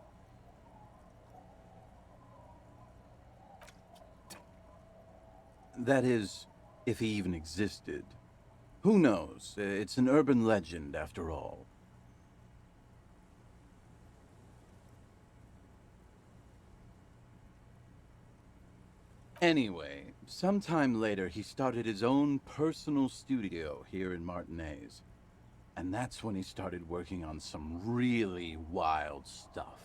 Speaker 15: That is, if he even existed. Who knows? It's an urban legend, after all. Anyway, sometime later he started his own personal studio here in Martinez. And that's when he started working on some really wild stuff.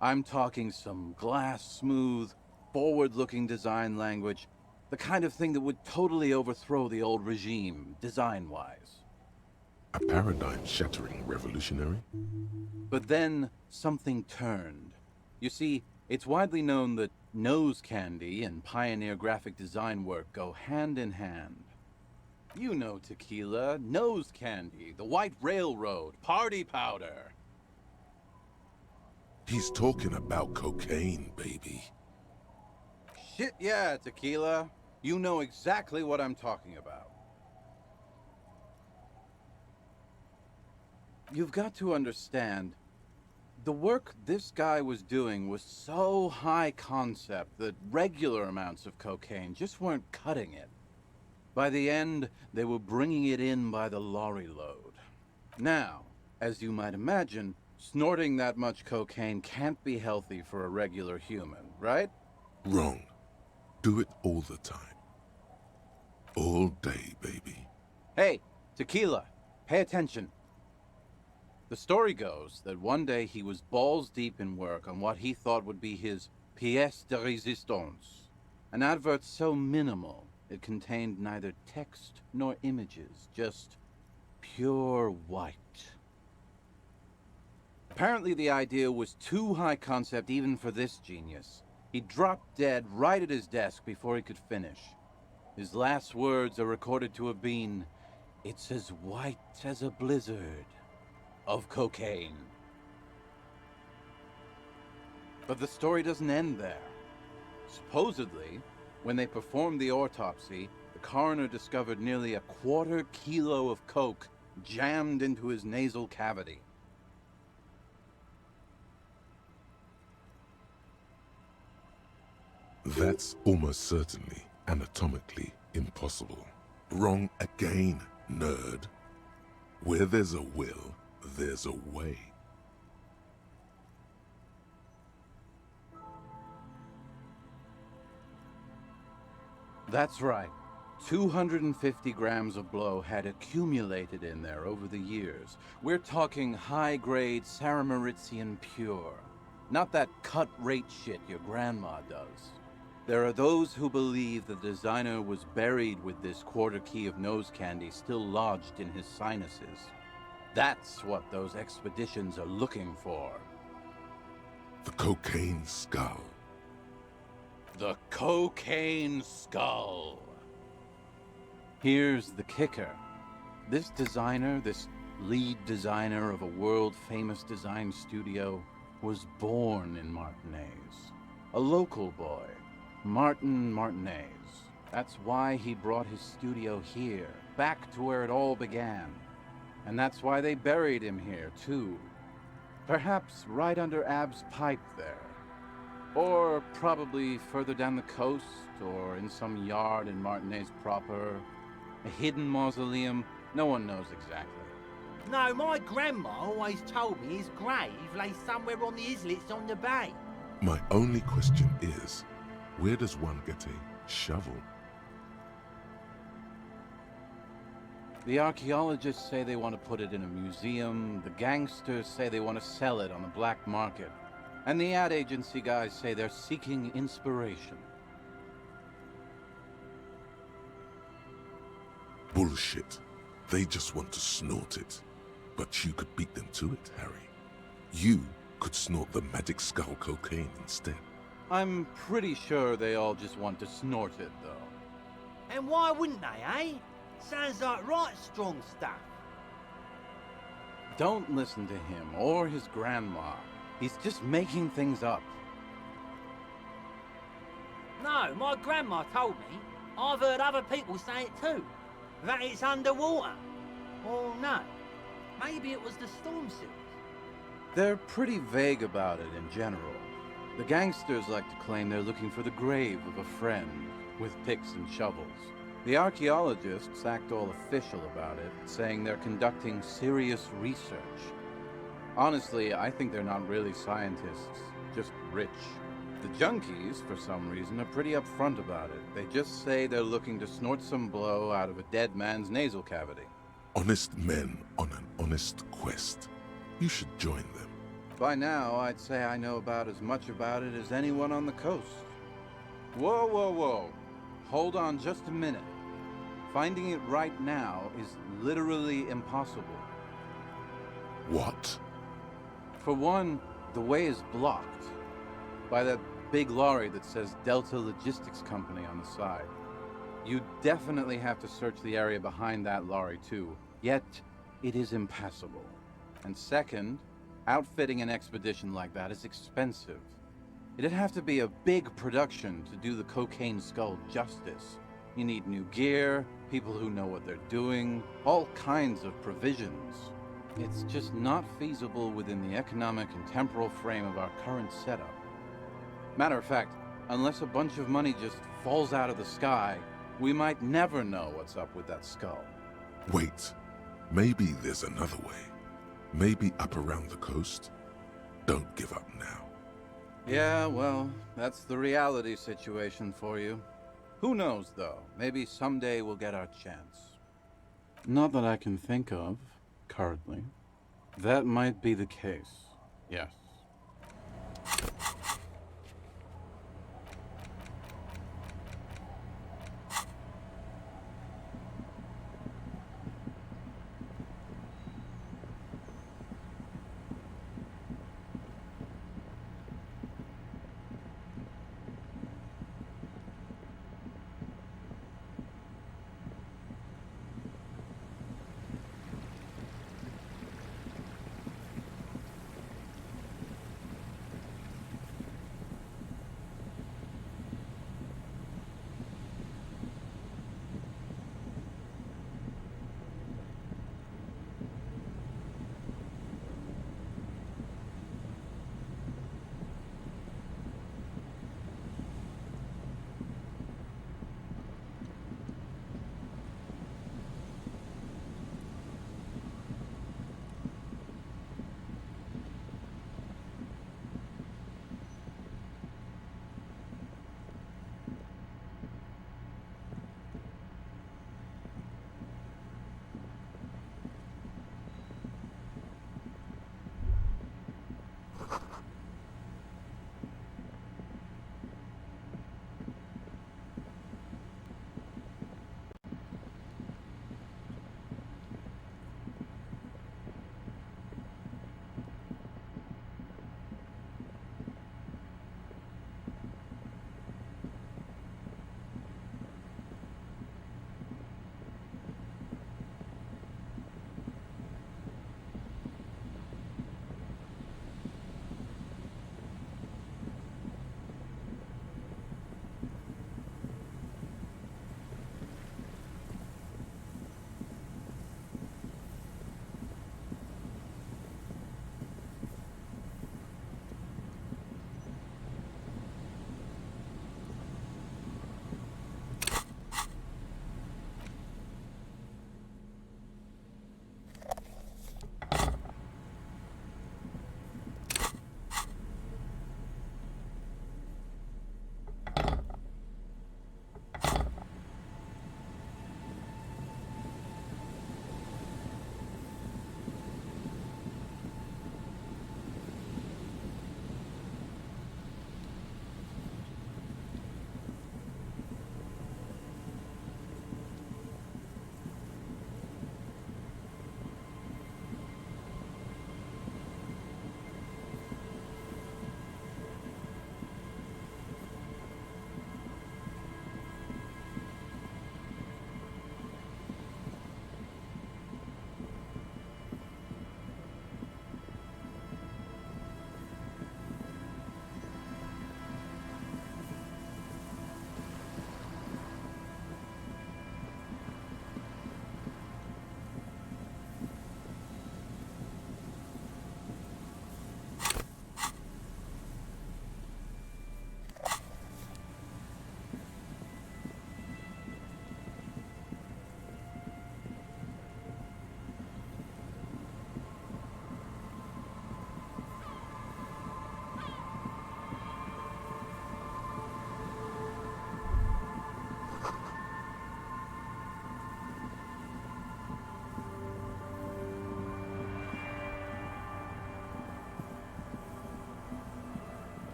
Speaker 15: I'm talking some glass-smooth, forward-looking design language, the kind of thing that would totally overthrow the old regime, design-wise.
Speaker 1: A paradigm-shattering revolutionary?
Speaker 15: But then, something turned. You see, it's widely known that nose candy and pioneer graphic design work go hand in hand. You know Tequila, nose candy, the White Railroad, party powder.
Speaker 1: He's talking about cocaine, baby.
Speaker 15: Shit yeah, Tequila. You know exactly what I'm talking about. You've got to understand, the work this guy was doing was so high concept that regular amounts of cocaine just weren't cutting it. By the end, they were bringing it in by the lorry load. Now, as you might imagine, snorting that much cocaine can't be healthy for a regular human, right?
Speaker 1: Wrong. Do it all the time. All day, baby.
Speaker 15: Hey, Tequila, pay attention. The story goes that one day he was balls deep in work on what he thought would be his pièce de résistance, an advert so minimal it contained neither text nor images, just pure white. Apparently the idea was too high concept even for this genius. He dropped dead right at his desk before he could finish. His last words are recorded to have been, "It's as white as a blizzard of cocaine." But the story doesn't end there. Supposedly, when they performed the autopsy, the coroner discovered nearly a quarter kilo of coke jammed into his nasal cavity.
Speaker 1: That's almost certainly anatomically impossible. Wrong again, nerd. Where there's a will, there's a way.
Speaker 15: That's right. 250 grams of blow had accumulated in there over the years. We're talking high-grade Saramaritsian pure. Not that cut-rate shit your grandma does. There are those who believe the designer was buried with this quarter key of nose candy still lodged in his sinuses. That's what those expeditions are looking for.
Speaker 1: The cocaine skull.
Speaker 15: The cocaine skull. Here's the kicker. This designer, this lead designer of a world-famous design studio, was born in Martinez. A local boy, Martin Martinez. That's why he brought his studio here, back to where it all began. And that's why they buried him here, too. Perhaps right under Ab's pipe there. Or probably further down the coast, or in some yard in Martinez proper. A hidden mausoleum, no one knows exactly.
Speaker 16: No, my grandma always told me his grave lay somewhere on the islets on the bay.
Speaker 1: My only question is, where does one get a shovel?
Speaker 15: The archaeologists say they want to put it in a museum, the gangsters say they want to sell it on the black market, and the ad agency guys say they're seeking inspiration.
Speaker 1: Bullshit. They just want to snort it. But you could beat them to it, Harry. You could snort the magic skull cocaine instead.
Speaker 15: I'm pretty sure they all just want to snort it, though.
Speaker 16: And why wouldn't they, eh? Sounds like right strong stuff.
Speaker 15: Don't listen to him or his grandma. He's just making things up.
Speaker 16: No, my grandma told me. I've heard other people say it too. That it's underwater. Or no, maybe it was the storm sewers.
Speaker 15: They're pretty vague about it in general. The gangsters like to claim they're looking for the grave of a friend, with picks and shovels. The archaeologists act all official about it, saying they're conducting serious research. Honestly, I think they're not really scientists, just rich. The junkies, for some reason, are pretty upfront about it. They just say they're looking to snort some blow out of a dead man's nasal cavity.
Speaker 1: Honest men on an honest quest. You should join them.
Speaker 15: By now, I'd say I know about as much about it as anyone on the coast. Whoa, whoa, whoa. Hold on just a minute. Finding it right now is literally impossible.
Speaker 1: What?
Speaker 15: For one, the way is blocked by that big lorry that says Delta Logistics Company on the side. You definitely have to search the area behind that lorry too, yet it is impassable. And second, outfitting an expedition like that is expensive. It'd have to be a big production to do the cocaine skull justice. You need new gear, people who know what they're doing, all kinds of provisions. It's just not feasible within the economic and temporal frame of our current setup. Matter of fact, unless a bunch of money just falls out of the sky, we might never know what's up with that skull.
Speaker 1: Wait, maybe there's another way. Maybe up around the coast? Don't give up now.
Speaker 15: Yeah, well, that's the reality situation for you. Who knows, though? Maybe someday we'll get our chance. Not that I can think of, currently. That might be the case, yes.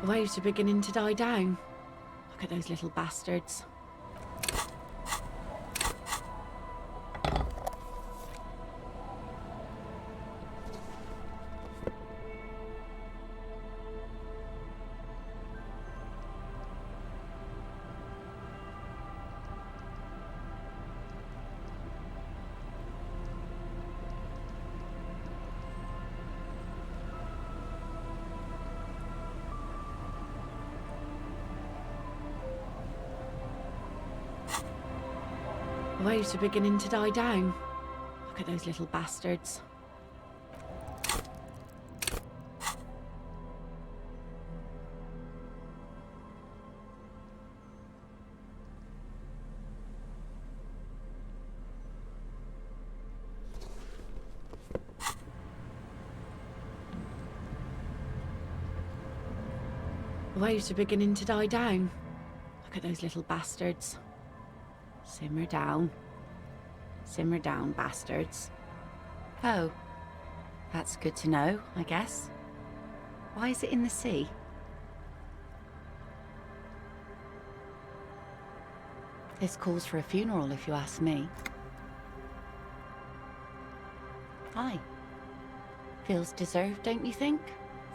Speaker 3: Waves are beginning to die down. Look at those little bastards. Waves are beginning to die down. Look at those little bastards. Waves are beginning to die down. Look at those little bastards. Simmer down. Simmer down, bastards. Oh, that's good to know, I guess. Why is it in the sea? This calls for a funeral, if you ask me. Aye. Feels deserved, don't you think?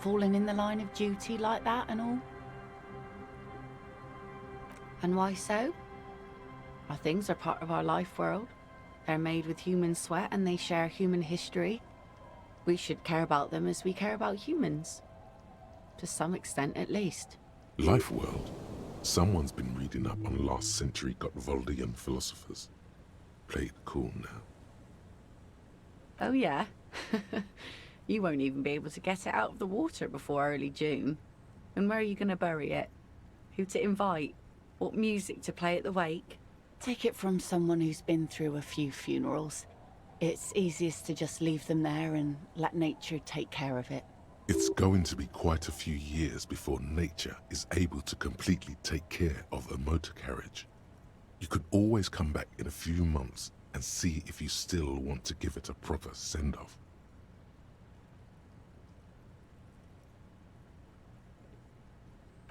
Speaker 3: Falling in the line of duty like that and all. And why so? Our things are part of our life world. They're made with human sweat and they share human history. We should care about them as we care about humans. To some extent, at least.
Speaker 1: Life world. Someone's been reading up on last century Gottwaldian philosophers. Play it cool now.
Speaker 3: Oh yeah? You won't even be able to get it out of the water before early June. And where are you going to bury it? Who to invite? What music to play at the wake? Take it from someone who's been through a few funerals. It's easiest to just leave them there and let nature take care of it.
Speaker 1: It's going to be quite a few years before nature is able to completely take care of a motor carriage. You could always come back in a few months and see if you still want to give it a proper send-off.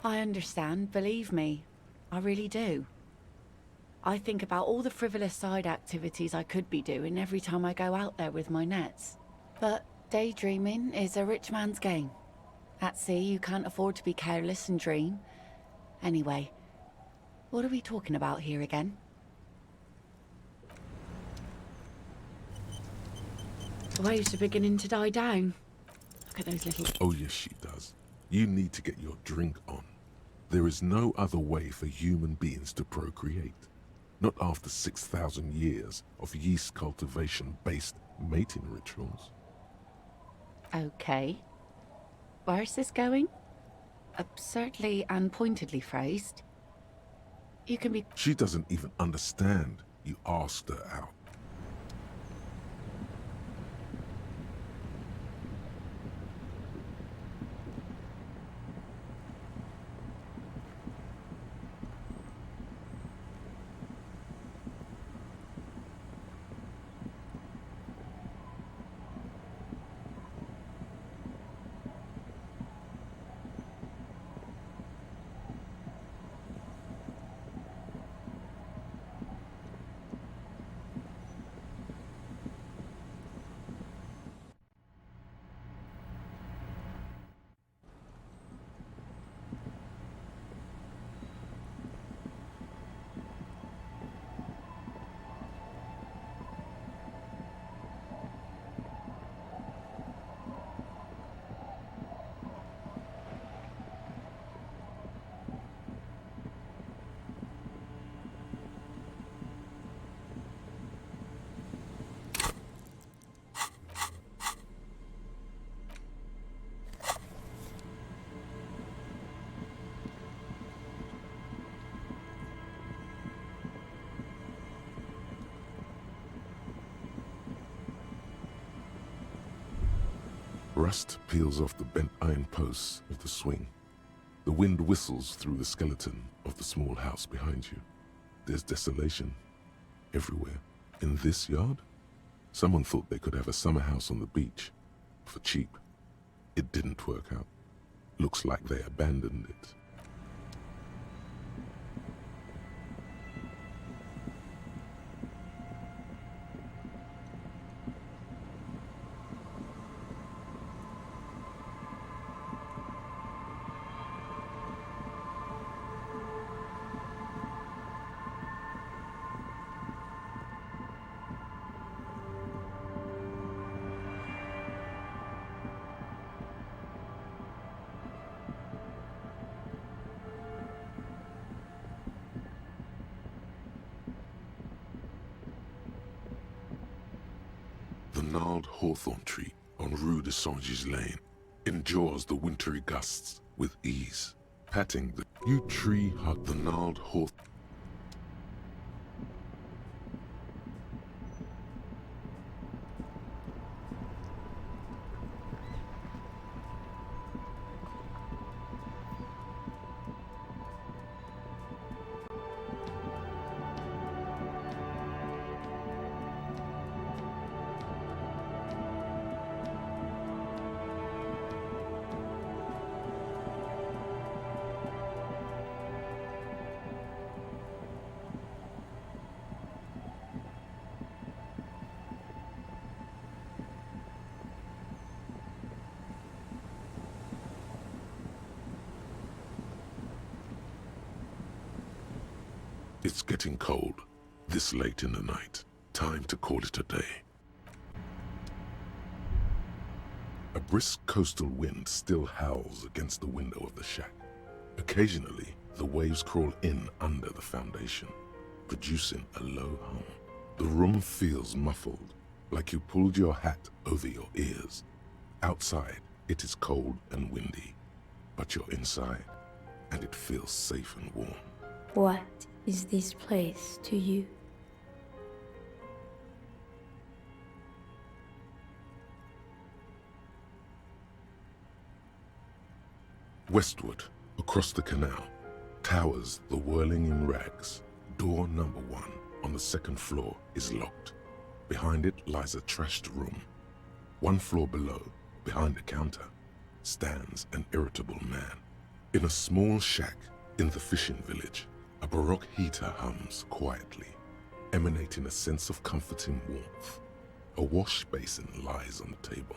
Speaker 3: I understand, believe me. I really do. I think about all the frivolous side activities I could be doing every time I go out there with my nets. But daydreaming is a rich man's game. At sea, you can't afford to be careless and dream. Anyway, what are we talking about here again? The waves are beginning to die down. Look at those little...
Speaker 1: Oh yes, she does. You need to get your drink on. There is no other way for human beings to procreate. Not after 6,000 years of yeast cultivation-based mating rituals.
Speaker 3: Okay. Where's this going? Absurdly and pointedly phrased. You can be...
Speaker 1: She doesn't even understand you asked her out. Rust peels off the bent iron posts of the swing. The wind whistles through the skeleton of the small house behind you. There's desolation everywhere. In this yard, someone thought they could have a summer house on the beach for cheap. It didn't work out. Looks like they abandoned it. The gnarled hawthorn tree on Rue de Saint-Gilles Lane endures the wintry gusts with ease. Patting the yew tree hug the gnarled hawthorn. It's getting cold, this late in the night. Time to call it a day. A brisk coastal wind still howls against the window of the shack. Occasionally, the waves crawl in under the foundation, producing a low hum. The room feels muffled, like you pulled your hat over your ears. Outside, it is cold and windy, but you're inside, and it feels safe and warm.
Speaker 13: What is this place to you?
Speaker 1: Westward, across the canal, towers the whirling in rags. Door number 1 on the second floor is locked. Behind it lies a trashed room. 1 floor below, behind a counter, stands an irritable man. In a small shack in the fishing village, a baroque heater hums quietly, emanating a sense of comforting warmth. A wash basin lies on the table,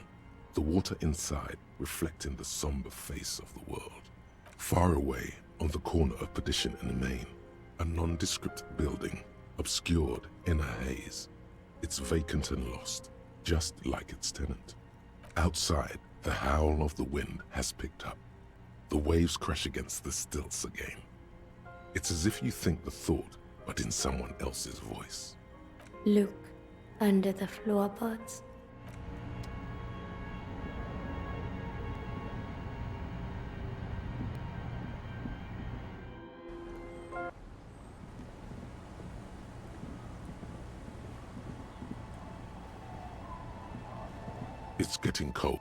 Speaker 1: the water inside reflecting the somber face of the world. Far away, on the corner of Perdition and Main, a nondescript building, obscured in a haze. It's vacant and lost, just like its tenant. Outside, the howl of the wind has picked up. The waves crash against the stilts again. It's as if you think the thought, but in someone else's voice.
Speaker 13: Look under the floorboards.
Speaker 1: It's getting cold.